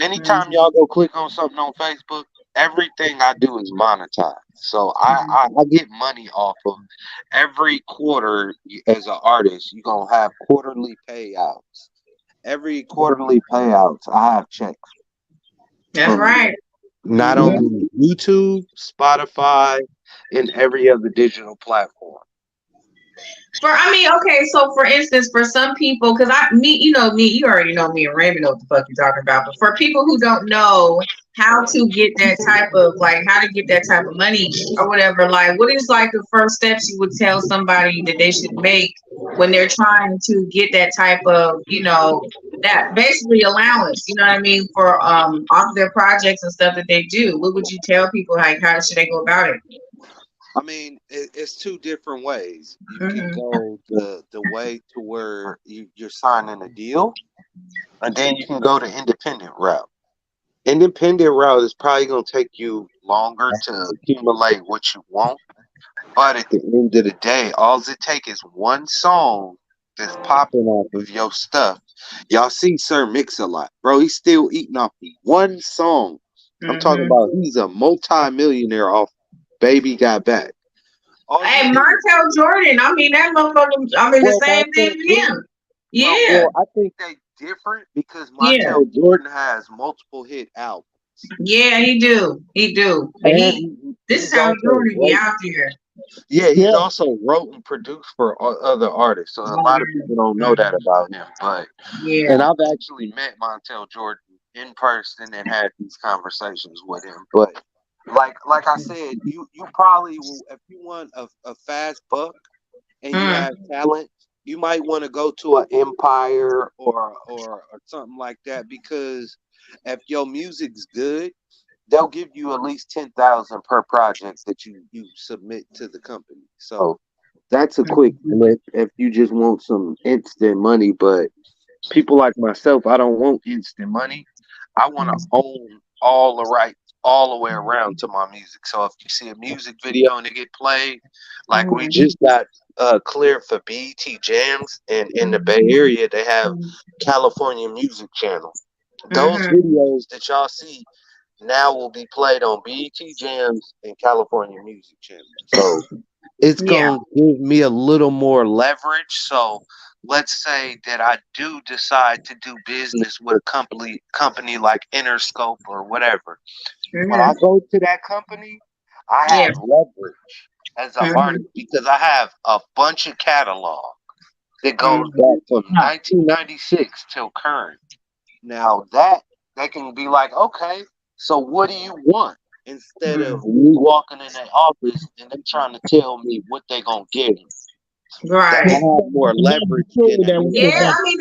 Anytime y'all go click on something on Facebook, everything I do is monetized. So I get money off of every quarter. As an artist, you're gonna have quarterly payouts. Every quarterly payouts, I have checks That's from right. not Yeah. only YouTube, Spotify, and every other digital platform. Okay, so for instance, for some people, because you already know me and Raymond know what the fuck you're talking about. But for people who don't know how to get that type of how to get that type of money or whatever, like what is like the first steps you would tell somebody that they should make when they're trying to get that type of, that basically allowance, you know what I mean, for off of their projects and stuff that they do. What would you tell people, like how should they go about it? I mean, it's two different ways. You can Mm-hmm. go the way to where you're signing a deal, and then you can go the independent route. Independent route is probably going to take you longer to accumulate what you want, but at the end of the day, all it takes is one song that's popping off of your stuff. Y'all see Sir Mix-a-Lot, bro. He's still eating off one song. I'm talking about he's a multi-millionaire off Baby Got Back. Hey, Montel Jordan. I mean, that motherfucker. I mean, the same thing with him. Yeah. Well, I think they different because Montel Jordan has multiple hit albums. Yeah, he do. But this is how he's doing to be out there. Yeah, he's also wrote and produced for other artists, so a lot of people don't know that about him. But and I've actually met Montel Jordan in person and had these conversations with him. But like I said, you probably will, if you want a fast buck and you have talent, you might want to go to an Empire or something like that, because if your music's good, they'll give you at least 10,000 per project that you submit to the company. So that's a quick flip if you just want some instant money. But people like myself, I don't want instant money. I want to own all the rights all the way around to my music. So if you see a music video and it get played, like we just got cleared for BET Jams, and in the Bay Area they have California Music Channel. Those videos that y'all see now will be played on BET Jams and California Music Channel. So it's going to give me a little more leverage. So let's say that I do decide to do business with a company like Interscope or whatever. When I go to that company, I have leverage as an artist because I have a bunch of catalog that goes back from 1996 till current. Now that they can be like, okay, so what do you want? Instead of me walking in their office and them trying to tell me what they gonna give me. Right. I have more leverage. Yeah, I mean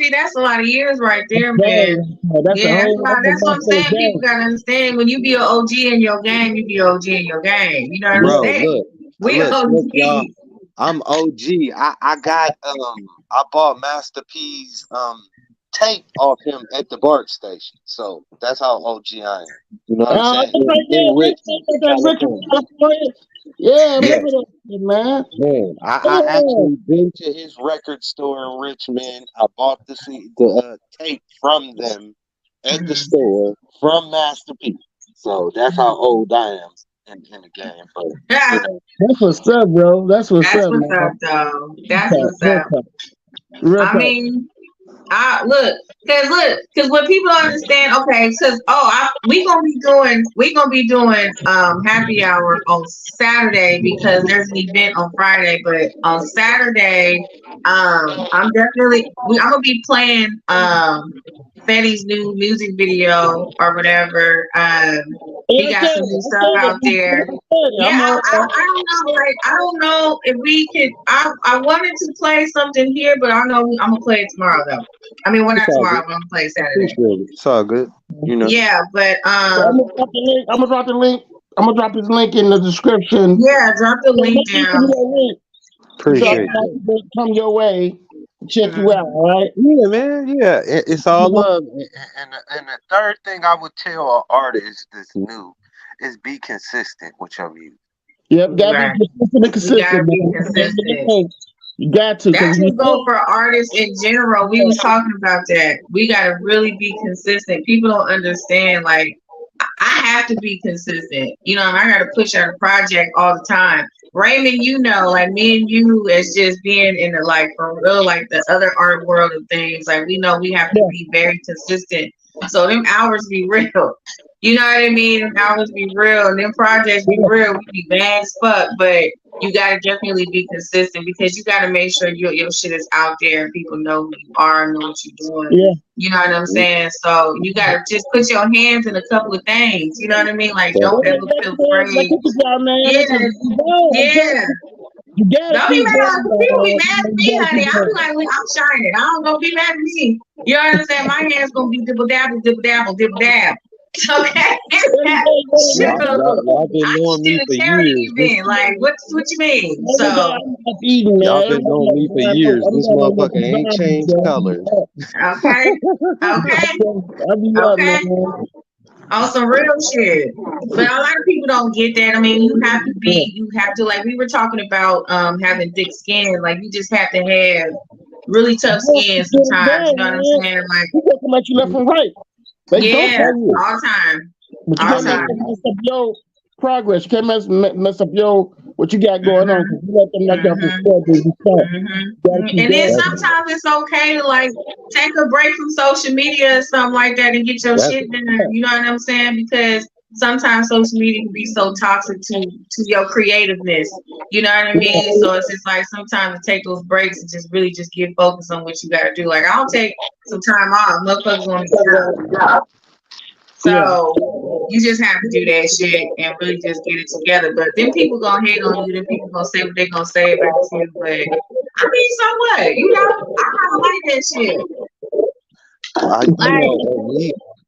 that's a lot of years right there, man. That's what I'm saying. People gotta understand, when you be an OG in your game, you be an OG in your game. You know what I'm saying? Look, y'all, I'm OG. I got I bought Master P's tape off him at the BART station. So that's how OG I am. You know what I'm saying? Yeah, man. I actually been to his record store in Richmond. I bought the tape from them at the store from Master P. So that's how old I am in the game. But, that's what's up, bro. That's what's up, though. That's what's up. I mean, because when people understand, okay, because we gonna be doing happy hour on Saturday because there's an event on Friday, but on Saturday, I'm gonna be playing Fetty's new music video or whatever. He got some new stuff out there. Yeah, I don't know. I don't know if we could. I wanted to play something here, but I know I'm gonna play it tomorrow though. I mean, not tomorrow. I'm gonna play Saturday. It's all good. You know. Yeah, but I'm gonna drop the link. I'm gonna drop his link in the description. Yeah, drop the link down. Appreciate it. Come your way. Check you out, all right? Yeah, man. Yeah, it's all love. And the third thing I would tell an artist that's new is be consistent with your music. Yep, gotta be consistent. You got to. That should go for artists in general. We was talking about that. We gotta really be consistent. People don't understand, like, I have to be consistent. You know, I got to push out a project all the time. Raymond, you know, like me and you, as just being in the like for real, like the other art world of things, like we know we have to be very consistent. So them hours be real. You know what I mean? Them hours be real, and them projects be real. We be bad as fuck, but you gotta definitely be consistent because you gotta make sure your shit is out there and people know who you are, know what you're doing. Yeah. You know what I'm saying? So you gotta just put your hands in a couple of things. You know what I mean? Like don't ever feel afraid. Yeah, yeah. You gotta Don't be keep mad. People be mad at me, going. honey. I be like, I'm shining. I don't gonna be mad at me. You know what I'm saying? My hands gonna be dibble dabble, dibble dabble, dibble dab. Okay. Y'all, y'all been I knowing me should for have carried years. you been. Like, what you mean? So Y'all been knowing me for years. This motherfucker ain't changed colors. okay. Okay. Okay. On some real shit. But a lot of people don't get that. I mean, you have to like we were talking about having thick skin. Like you just have to have really tough skin sometimes. You know what I'm saying? Like people come at you left and right. yeah, all the time. But you All can't the time. mess up your progress. You can't mess up your what you got going on. You let them knock off your And then sometimes it's okay to like take a break from social media or something like that and get your shit done. You know what I'm saying? Because sometimes social media can be so toxic to your creativeness. You know what I mean? So it's just like sometimes to take those breaks and just really just get focused on what you gotta do. Like I'll take some time off. Motherfuckers want to stop. So you just have to do that shit and really just get it together. But then people gonna hate on you. Then people gonna say what they gonna say about you. But I mean, so what? You know, I kind of like that shit.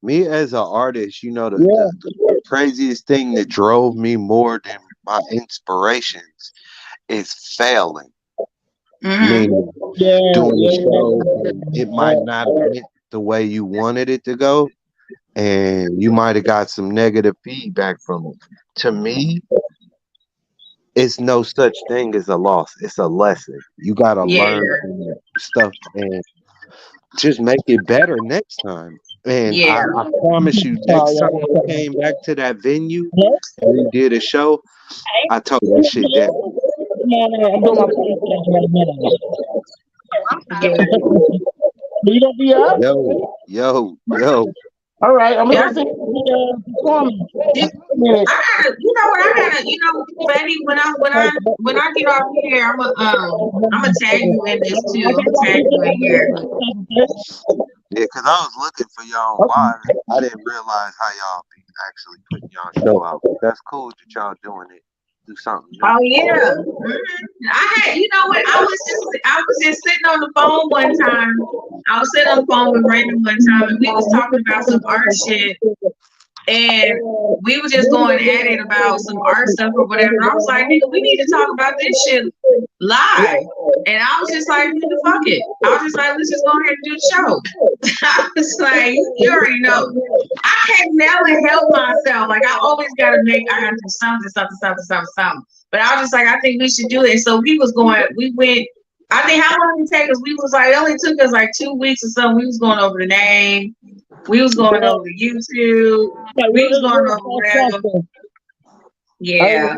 Me as an artist, you know, the craziest thing that drove me more than my inspirations is failing. Meaning doing a show and it might not have went the way you wanted it to go. And you might have got some negative feedback from it. To me, it's no such thing as a loss. It's a lesson. You gotta learn from that stuff and just make it better next time. And I promise you, next time I came back to that venue and we did a show, I told that shit down. I'm doing my podcast right now. You gonna be up? Yo. All right, I'm gonna you know what I gotta, baby, when I get off here, I'm gonna tag you in this too. I'm gonna tag you in here. Yeah, cause I was looking for y'all live. I didn't realize how y'all be actually putting y'all show out. But that's cool that y'all doing it. Do something new. Oh yeah. I had, you know what? I was just sitting on the phone one time. I was sitting on the phone with Brandon one time, and we was talking about some art shit. And we were just going at it about some art stuff or whatever. And I was like, nigga, we need to talk about this shit live. And I was just like, nigga, fuck it. I was just like, let's just go ahead and do the show. I was like, you already know. I can never help myself. Like I always gotta do something. But I was just like, I think we should do it. So we went, I think how long did it take us? It only took us like 2 weeks or something. We was going over the name. We was going over YouTube. We was going over whatever. Yeah.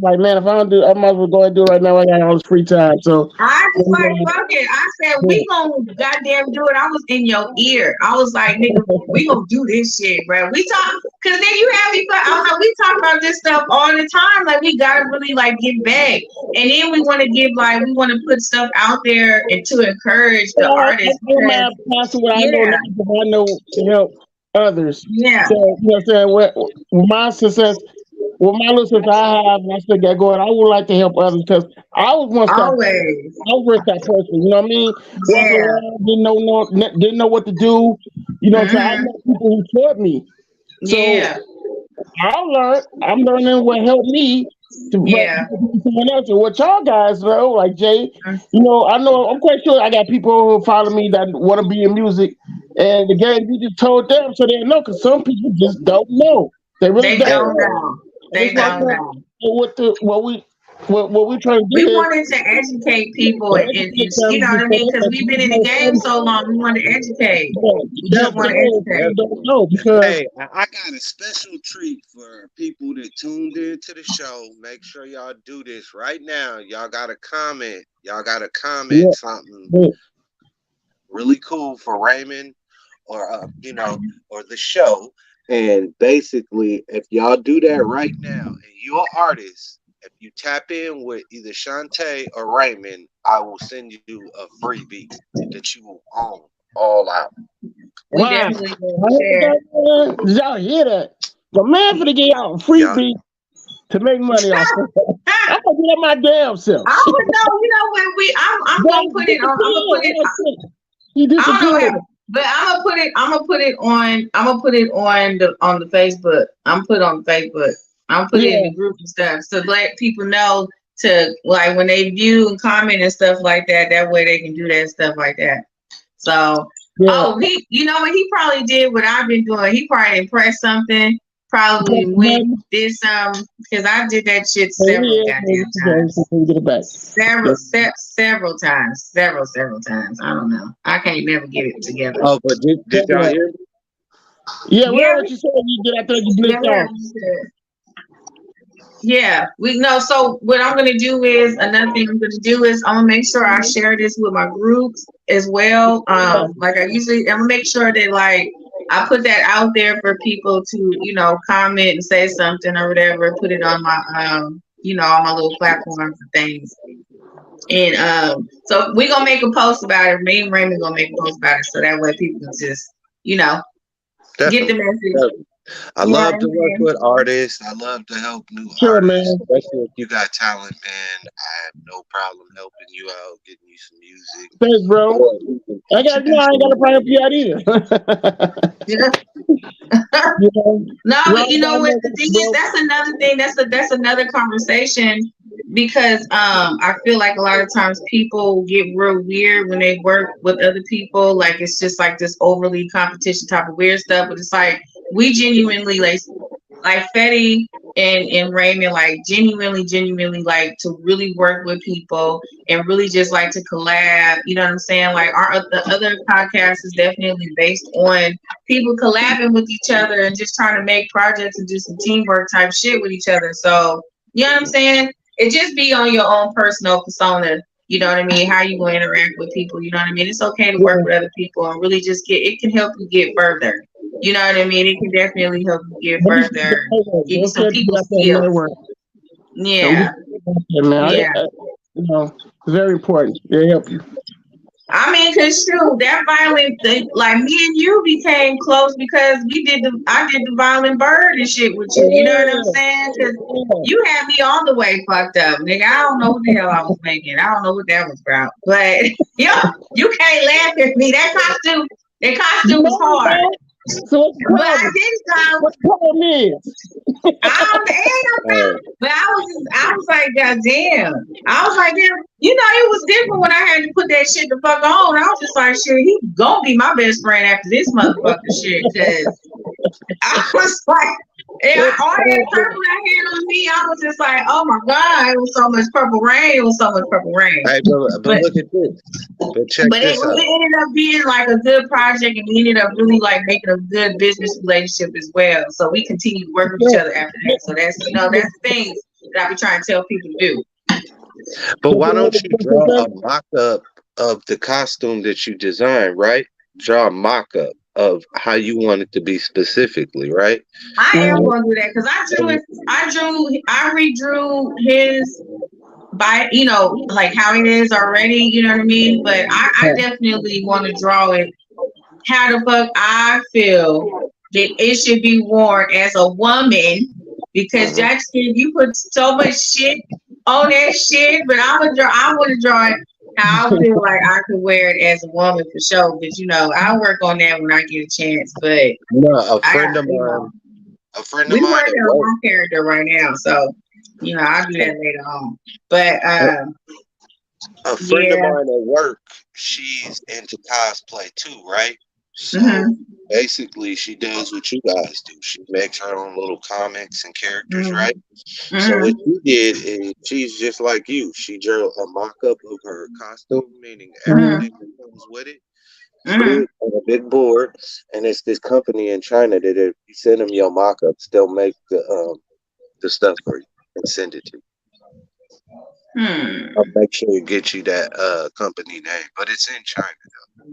Like, man, if I don't do, I might as well go and do it right now. I got all this free time. So I just like, fuck it. I said, we gonna goddamn do it. I was in your ear. I was like, nigga, we gonna do this shit, bro. We talk, cause then you have me, I don't know, we talk about this stuff all the time. Like, we gotta really like get back. And then we wanna we wanna put stuff out there and to encourage the artists. I know to help others. Yeah. So, you know what I'm saying? With my success, with my little success I have, and I still got going, I would like to help others because I was once that person. You know what I mean? Yeah. Didn't know what to do. You know, so I know people who taught me. So I'm learning what helped me to someone else. And what y'all guys know, like Jay, I'm quite sure I got people who follow me that want to be in music. And the game, you just told them so they know, because some people just don't know. They really don't know. They don't know. What what we're trying to We do is wanted to educate people, and educate you them know what I mean, because before we've been in the game so long. We want to educate. We that just want to they educate. don't know because Hey, I got a special treat for people that tuned into the show. Make sure y'all do this right now. Y'all got to comment. Y'all got to comment yeah, something yeah. really cool for Raymond or or the show. And basically, if y'all do that right now, and you're an artist, if you tap in with either Shantae or Raymond, I will send you a free beat that you will own all out. We Wow. definitely will share. Did y'all hear that? The man finna get y'all a free Y'all, beat to make money off of it. I'm gonna get my damn self. I would know, you know, when I'm gonna put it on. I'm gonna put it. He I don't know what disappeared. happened, but I'm gonna put it. I'm gonna put it on. I'm gonna put it on the Facebook. I'm put it on Facebook. I'm put it in Yeah, the group and stuff to let people know to like when they view and comment and stuff like that. That way they can do that stuff like that. So, yeah. oh, you know what? He probably did what I've been doing. He probably impressed something. Probably went Money. did some because I did that shit Here he several is. goddamn times. Get it back. Several times. Several times. I don't know. I can't never get it together. oh, but did y'all hear me? Yeah, we heard Yeah, what you said. You did. I think you we blinked never off. yeah, we know. So what I'm gonna do is another thing I'm gonna do is I'm gonna make sure I share this with my groups as well. Like I usually, I'm gonna make sure that like I put that out there for people to comment and say something or whatever. Put it on my on my little platforms and things. And so we're gonna make a post about it. Me and Raymond gonna make a post about it so that way people can just get the Definitely. message. I You know what love I'm to work saying? with artists. I love to help new Sure, man. artists, especially if you got talent, man. I have no problem helping you out, getting you some music. Thanks, bro. Or we can I ain't got a problem for you out either. Yeah. You know, No, we but all you know gotta what know the that, thing is, bro. that's another thing. That's another conversation because I feel like a lot of times people get real weird when they work with other people. Like it's just like this overly competition type of weird stuff. But it's like we genuinely like Fetty and Raymond like genuinely like to really work with people and really just like to collab. You know what I'm saying? Like the other podcast is definitely based on people collabing with each other and just trying to make projects and do some teamwork type shit with each other. So you know what I'm saying? It just be on your own personal persona. You know what I mean? How you gonna interact with people? You know what I mean? It's okay to work Yeah. with other people and really just it can help you get further. You know what I mean? It can definitely help you get Let me see the further, network. give you Don't some care to get people out there skills. network. Don't Yeah, get man. yeah. It's very important. They help you. I mean, cause shoot, that violent thing, like me and you became close because I did the violent bird and shit with you. You know what I'm saying? Cause you had me all the way fucked up, nigga. I don't know what the hell I was making. I don't know what that was about. But you can't laugh at me. That costume was hard. So what's the But I problem? didn't What the problem is? I don't, but I was like, God damn. I was like, damn, it was different when I had to put that shit the fuck on. I was just like, shit, he gonna be my best friend after this motherfucker shit. Cause I was like, all that purple I had on me, I was just like, oh my God, it was so much purple rain. It was so much purple rain. Hey, but look at this. But check But this out. it ended up being like a good project and we ended up really like making a good business relationship as well. So we continued to work with each other after that. So that's that's the things that I be trying to tell people to do. But why don't you draw a mock-up of the costume that you designed, right? Draw a mock-up of how you want it to be specifically, right? I am gonna do that because I redrew his by like how it is already, you know what I mean? But I definitely want to draw it how the fuck I feel that it should be worn as a woman because Jackson, you put so much shit on that shit, but I want to draw it how I feel like I could wear it as a woman for sure. But I'll work on that when I get a chance. But No, a friend of we mine working at on work. one character right now, so I'll do that later on. But A friend of mine at work, she's into cosplay too, right? So Mm-hmm. basically, she does what you guys do. She makes her own little comics and characters, Mm-hmm. right? So what Mm-hmm. she did is she's just like you. She drew a mock-up of her costume, meaning Mhm. everything that comes with it, put Mm-hmm. it on a big board, and it's this company in China that if you send them your mock-ups, they'll make the stuff for you and send it to you. I'll Hmm. make sure to get you that company name, but it's in China though.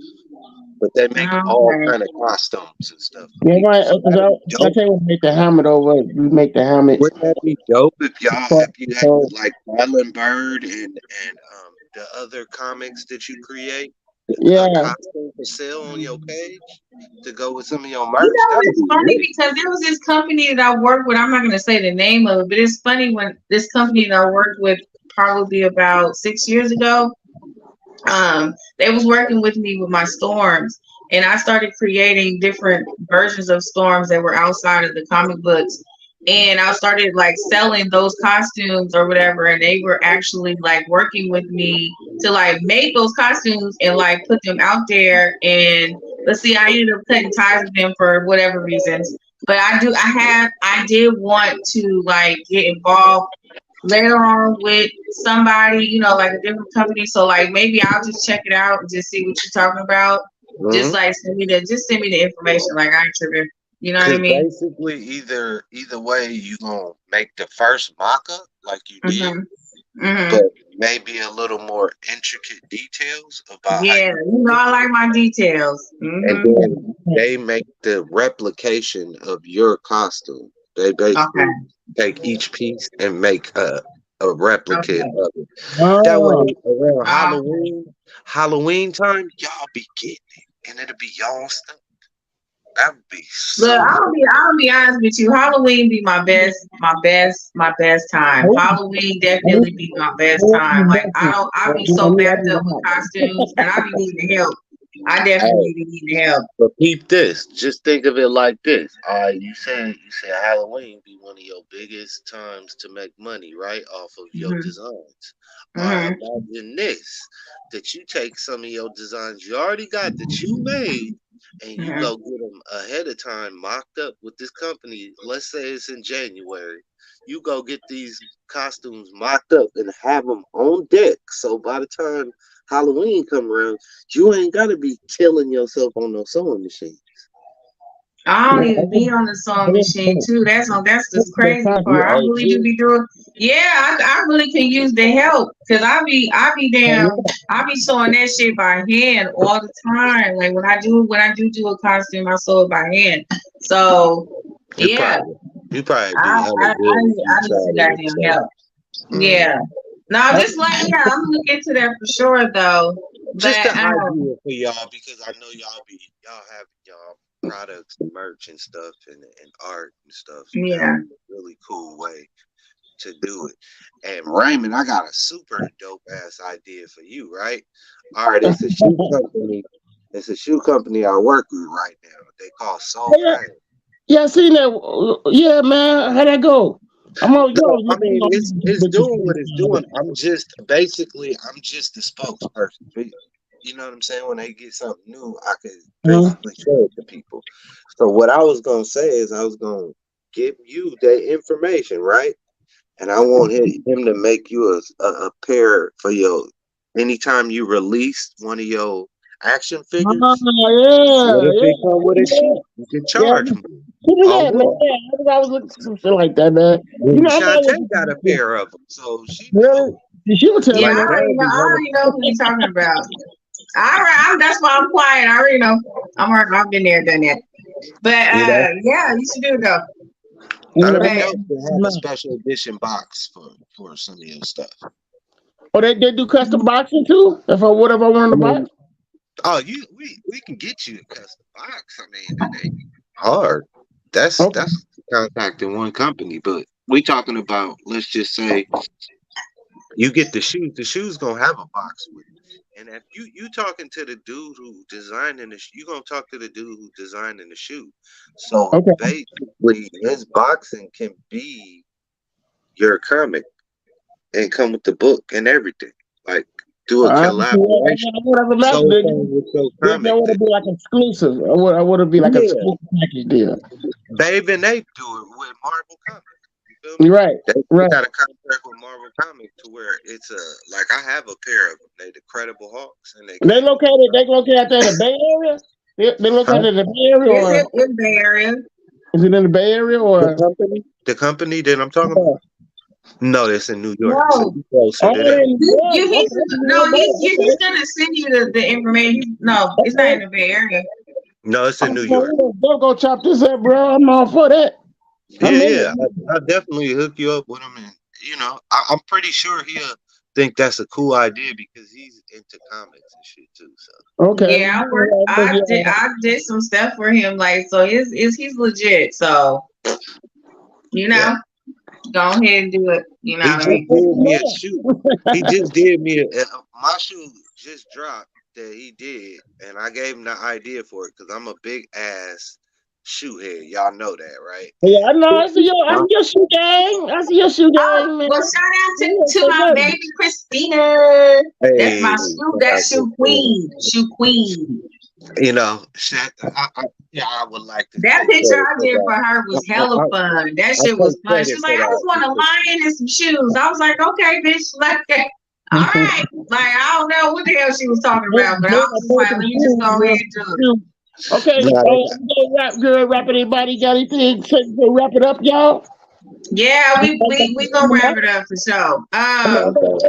But they make all Okay. kind of costumes and stuff for Yeah, people. right. So that'd be I dope. tell you, what, make the helmet over. We make the helmet. Wouldn't that be dope if y'all So, if you had so, like Island Bird and the other comics that you create, a yeah. costume for sale on your page to go with some of your You merch? know, That'd it's be funny lit. because there was this company that I worked with. I'm not going to say the name of it, but it's funny when this company that I worked with probably about 6 years ago, they was working with me with my storms, and I started creating different versions of storms that were outside of the comic books. And I started like selling those costumes or whatever, and they were actually like working with me to like make those costumes and like put them out there. And let's see, I ended up cutting ties with them for whatever reasons. But I did want to like get involved later on with somebody, like a different company. So like maybe I'll just check it out and just see what you're talking about. Just Hmm. like send me the information. Like I ain't tripping. You know what I Cause mean? basically, either way, you gonna make the first mock-up like you did, Mhm. Mhm. but maybe a little more intricate details about how Yeah, you want it, I like my details. and Mhm. then they make the replication of your costume. They Okay. basically take each piece and make a replicate Okay. of it. That way, Oh, around Okay. Halloween time, y'all be getting it, and it'll be y'all stuff. That would be Look, so I'll be honest with you. Halloween be my best time. Halloween definitely be my best time. Like I be so backed up with costumes, and I be needing help. I fun. definitely be needing help. But peep this. Just think of it like this. All right, you said Halloween be one of your biggest times to make money, right? Off of your Mhm. designs. All right, Mhm. imagine this. That you take some of your designs you already got that you made and you Mhm. go get them ahead of time mocked up with this company. Let's say it's in January. You go get these costumes mocked up and have them on deck. So by the time Halloween come around, you ain't gotta be killing yourself on no sewing machine. I don't even be on the sewing machine too. That's the crazy You part. I really do OG. be doing. Yeah, I really can use the help because I be damn. I be sewing that shit by hand all the time. Like when I do a costume, I sew it by hand. So You yeah, probably you probably I do hella I good I if need, you I need some tried it goddamn yourself. help. Mm. Yeah. No, just like yeah, I'm gonna look into that for sure though. Just But an idea for y'all because I know y'all have y'all products and merch and stuff and art and stuff. So that yeah. would be a really cool way to do it. And Raymond, I got a super dope ass idea for you, right? All right, it's a shoe company. It's a shoe company I work with right now. They call Soul yeah, Fame. yeah. I seen that. Yeah, man. How'd that go? I'm on. No, I Yo, mean it's doing what it's doing. I'm just the spokesperson. You know what I'm saying? When they get something new, I could uh, basically show it to people. So what I was gonna say is I was gonna give you that information, right? And I want him to make you a pair for your anytime you release one of your action figures. What yeah, if it come with a shoe? You can yeah. charge me. Give me Oh that, man. what? Yeah, I was looking for some shit like that, man. You Then know, I'm Shantae always got a pair of them, so she really. know. She was telling Yeah, me Like that. that would I be hella already know who you're talking about. That's why I'm quiet. I already know. I've been there, done that. But you know. yeah, you should do it though. You That'd be But dope to have a know, special edition box for some of your stuff. oh, they do custom boxing too. If I whatever I want I to box. mean, oh, we can get you a custom box. I mean, it ain't hard. Okay. That's contacting one company, but we talking about let's just say you get the shoes. The shoes gonna have a box with it. And if you talking to the dude who designing you gonna talk to the dude who designing the shoe. So Okay. basically, his boxing can be your comic and come with the book and everything. Like Do a I collaboration would have loved soul it. song with your That comic. would have been like exclusive. I would have been like a Yeah, exclusive package deal. Babe and Ape do it with Marvel Comics. You feel me? Right, They right. got a contract with Marvel Comics to where it's a like I have a pair of them. They the Credible Hawks, and they They came with located. They located out there in the Bay Area. They huh? located in the Bay Area, Is or it in Bay Area? is it in the Bay Area, The or? company, the company that I'm talking about. Oh, No, it's in New York, so No. you closer oh, to them. in New York. He's no, he's Okay. gonna send you the information. No, it's not in Okay. the Bay Area. No, it's in New York. Okay. Don't go chop this up, bro. I'm all for that. Yeah, I'm in yeah. it. I definitely hook you up with him, and I'm pretty sure he'll think that's a cool idea because he's into comics and shit too. So Okay. Yeah, I did some stuff for him, like so. He's legit. So yeah, go ahead and do it. You know he what I just mean? did me a shoe. He just did me my shoe just dropped that he did, and I gave him the idea for it because I'm a big ass shoe head. Y'all know that, right? Yeah, I know. I see Huh? your shoe gang. I see your shoe Oh, gang, man. well, shout out Yeah, to my yeah. baby Christina. That's Hey, my shoe. That's shoe queen. Shoe queen. shit, yeah, I would like to That take picture credit I for did that. for her was I, hella I, fun. That I shit was take fun. She credit was for like, I that just want a because lion and some shoes. I was like, okay, bitch. Like, all right. Like, I don't know what the hell she was talking about, but I was just like, let me just go ahead and do it. Okay, nah, good wrap. Anybody got anything to wrap it up, y'all? Yeah, we gonna wrap it up for sure.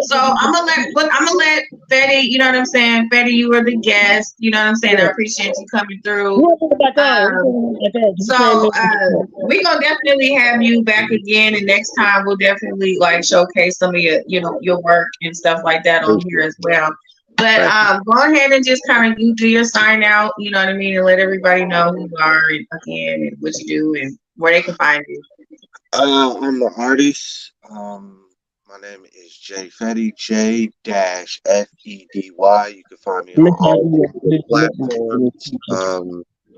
So I'm gonna let Fetty. You know what I'm saying, Fetty, you were the guest. You know what I'm saying. I appreciate you coming through. So we gonna definitely have you back again, and next time we'll definitely like showcase some of your work and stuff like that on here as well. But go ahead and just kind of you do your sign out. You know what I mean, and let everybody know who you are and again and what you do and where they can find you. I'm the artist. My name is Jay Fetty, J-Fedy. You can find me on all platforms.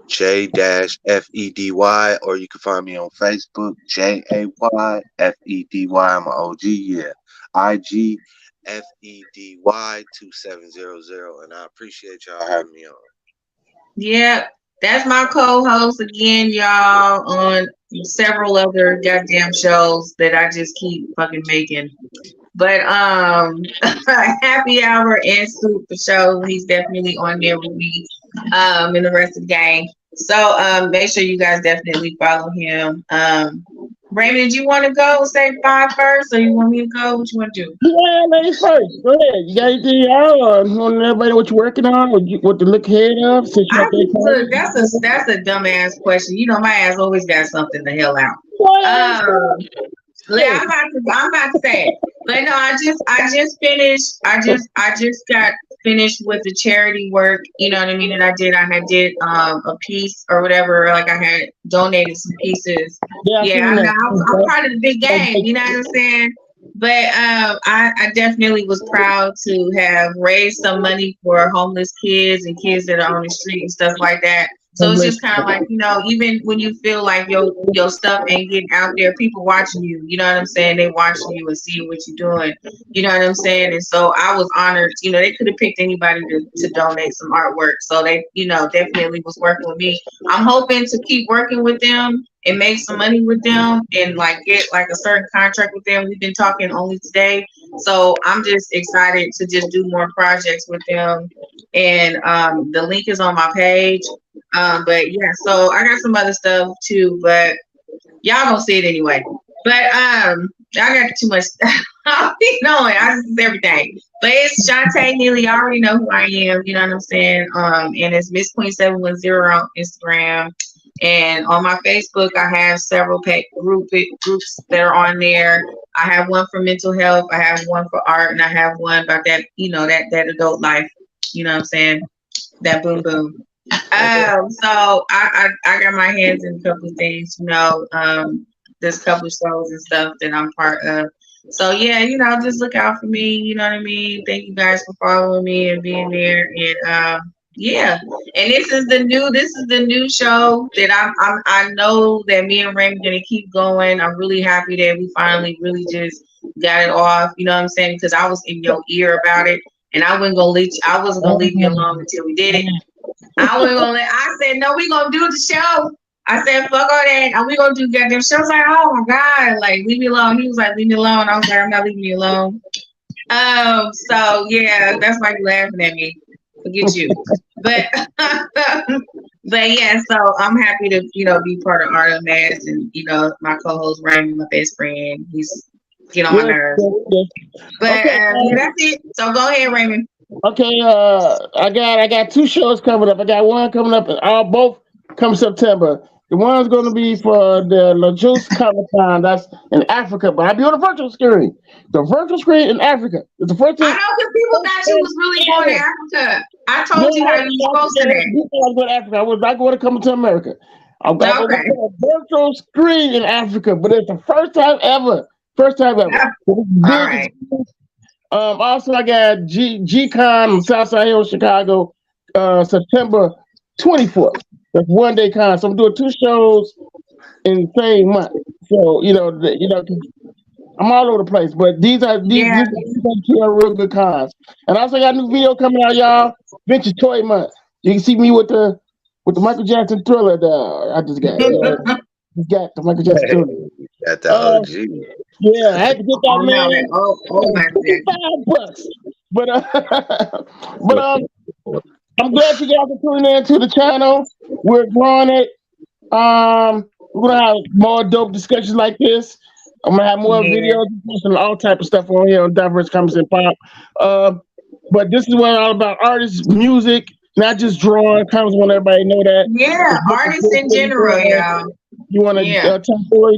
J-Fedy, or you can find me on Facebook, JAYFEDY. I'm an OG, yeah. IG FEDY 2700, and I appreciate y'all having me on. Yeah, that's my co-host again, y'all, on several other goddamn shows that I just keep fucking making. But happy hour and Scoop for show. He's definitely on there with me, and the rest of the gang. So make sure you guys definitely follow him. Raymond, did you want to go say bye first, or you want me to go? What you want to do? Yeah, ladies first. Go ahead. You got anything out, or you want everybody what you're working on, what to look ahead of? Since you Look, that's a dumbass question. You know, my ass always got something to hell out. I'm about to say it. But no, I just finished. I just got finished with the charity work. You know what I mean? That I did. I did a piece or whatever. Like I had donated some pieces. Yeah, I know. I'm part of the big game. You know what I'm saying? But I definitely was proud to have raised some money for homeless kids and kids that are on the street and stuff like that. So it's just kind of like, even when you feel like your stuff ain't getting out there, people watching you, you know what I'm saying? They watching you and seeing what you're doing, you know what I'm saying? And so I was honored, they could have picked anybody to donate some artwork. So they, definitely was working with me. I'm hoping to keep working with them and make some money with them and like get like a certain contract with them. We've been talking only today. So I'm just excited to just do more projects with them. And the link is on my page. But yeah, so I got some other stuff too, but y'all gonna see it anyway. But I got too much I be knowing. I just everything. But it's Shantae Neely. I already know who I am, you know what I'm saying? And it's Miss Queen 710 on Instagram. And on my Facebook, I have several groups that are on there. I have one for mental health, I have one for art, and I have one about that, that adult life, you know what I'm saying? That boom boom. So I got my hands in a couple of things, there's a couple of shows and stuff that I'm part of. So yeah, just look out for me, you know what I mean? Thank you guys for following me and being there. And yeah. And this is the new show that I know that me and Raymond gonna keep going. I'm really happy that we finally really just got it off, you know what I'm saying? Because I was in your ear about it. and I wasn't gonna leave you alone until we did it. I said, no, we gonna do the show. I said, fuck all that. And we gonna do goddamn show. I was like, oh my God, like, leave me alone. He was like, leave me alone. I was like, I'm not leaving you alone. So yeah, that's why you're laughing at me. Forget you. But yeah, so I'm happy to, be part of Art of Mass, and my co-host Raymond, my best friend. He's get on my nerves. But that's it. So go ahead, Raymond. Okay, I got 2 shows coming up. I got one coming up, and both come September. The one's going to be for the Lajos Comic-Con. That's in Africa, but I'll be on the virtual screen. The virtual screen in Africa. It's the first time. I know, because people thought you was really going to Africa. I told you that you were supposed to that. I was going to Africa. I was not going to come to America. I'm going to a virtual screen in Africa, but it's the first time ever. First time ever. All right. Also, I got G-Con, Southside Hill, Chicago, September 24th. That's 1-day con. So I'm doing 2 shows in the same month. So I'm all over the place. But these are 2 real good cons. And I also got a new video coming out, y'all. Vintage Toy Month. You can see me with the Michael Jackson Thriller. I just got the Michael Jackson Thriller. Got the OG. Yeah, I had to get that man. $5. But I'm glad you guys are tuning in to the channel. We're growing it. We're gonna have more dope discussions like this. I'm gonna have more videos and all type of stuff on here on Diverse Comics and Pop. But this is what it's all about: artists, music, not just drawing. Comics want everybody to know that. Yeah, artists in general, y'all. You want to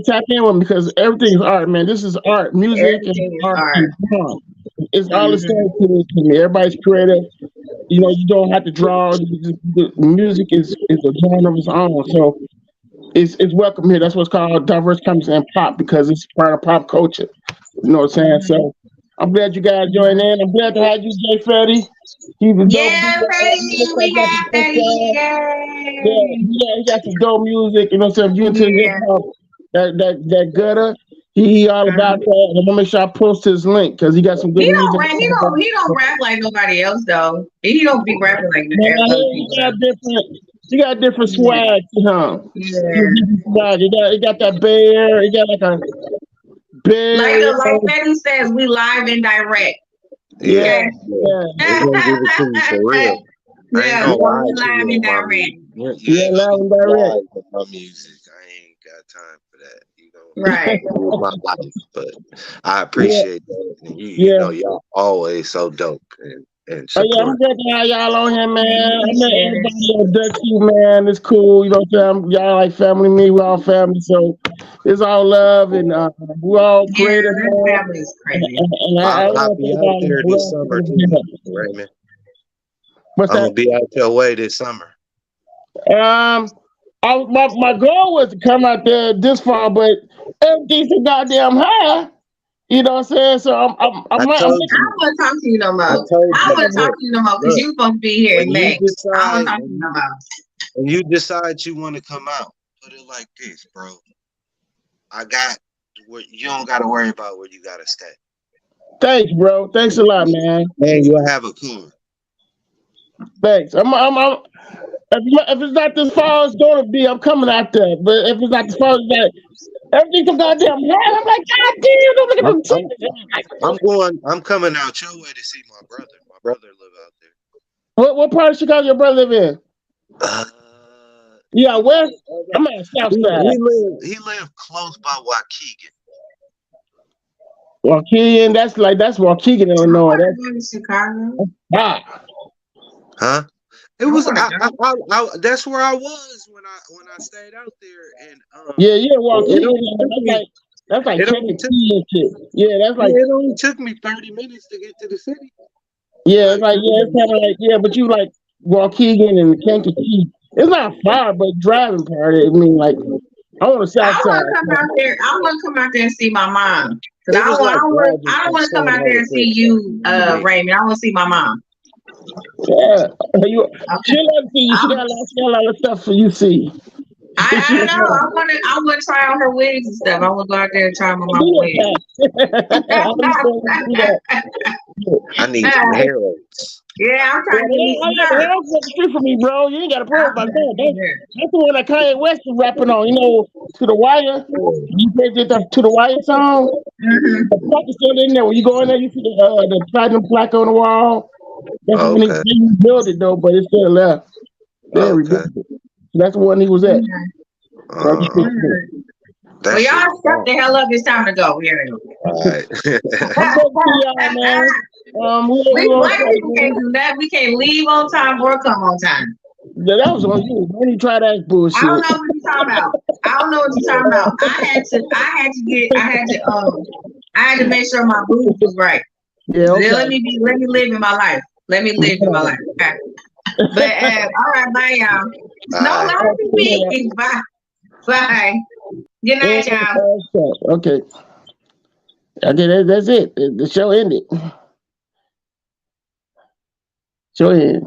tap in with them, because everything is art, man. This is art, music, and art. It's all the same to me. Everybody's creative. You don't have to draw. Music is a genre of its own. So it's welcome here. That's what's called Diverse Comics and Pop, because it's part of pop culture. You know what I'm saying? So I'm glad you guys joined in. I'm glad to have you, Jay Freddy. Freddie, we got Freddie. Yeah, he got some dope music. You know what I'm saying? You into that gutter. He all about that. I'm gonna make sure I post his link, because he got some good music. He don't rap like nobody else though. He don't be rapping like that. He got different swag to him. Yeah. He got that bear. He got like a bear. Like Freddie says, we live and direct. Yeah. They're gonna give it to me for real. Live and direct. Yeah, live and direct. My music, I ain't got time for that. Right. My life, but I appreciate that. And y'all always so dope and support. I'm glad to have y'all on here, man. I met everybody on Dutch, man. It's cool. You know what I'm saying? Y'all like family, me. We're all family, so it's all love, and we're all creative. Family is crazy. I'll be out there this summer too, Raymond. What's that? I'm gonna be out your way this summer. My goal was to come out there this far, but everything's so goddamn high. You know what I'm saying? So I don't want to talk to you no more. I don't want to talk to you no more, because you're supposed to be here in May. I don't want to talk to you no more. When you decide you want to come out, put it like this, bro. You don't got to worry about where you got to stay. Thanks, bro. Thanks a lot, man. And you'll have a cool. Thanks. If it's not this fall, it's going to be. I'm coming out there. But if it's not this fall, everything's so goddamn high. I'm like, God damn, I'm coming out your way to see my brother. My brother live out there. What part of Chicago your brother live in? West. I'm at South Side. He lived close by Waukegan. Waukegan, that's Waukegan, Illinois. That's Chicago. Huh? It was. That's where I was when I stayed out there, and Waukegan. That's like Kankakee and shit. Yeah, that's like. It only took me 30 minutes to get to the city. Yeah, it's kind of like but you like Waukegan and Kankakee. It's not far, but driving part. I mean, like, I want to South Side. I want to come out there and see my mom. Cause I don't want to come out there and see you, Raymond. I want to see my mom. Yeah, she loves to see you. She got a lot of stuff for you to see. I know. I want to try on her wigs and stuff. I want to go out there and try my mom's wigs. I need some Harold's. Yeah, I'm trying to get me some The nerve. hell's up the street for me, bro. You ain't got to worry about that. That's the one that Kanye West is rapping on. You know, To the Wire. You played the To the Wire song. Mhm. The plaque is still in there. When you go in there, you see the platinum plaque on the wall. That's when Okay. they rebuilt it though, but it's still left. They Okay. rebuilt it. That's the one he was at. Right, you Uh, see. that Well, shit y'all was shut the hell up. It's time to go. Yeah. all right. I'm going to see y'all, man. We black people can't do that. We can't leave on time or come on time. Yeah, that was on you. Don't even try that I don't bullshit. know what you're talking about. I don't know what you're talking about. I had to make sure my boots was right. Yeah, okay. Let me live in my life. Let me live in my life. Okay. But all right, bye y'all. No All right. laughing me. Bye. Bye. Good night, y'all. Okay. That's it. The show ended. Show ended.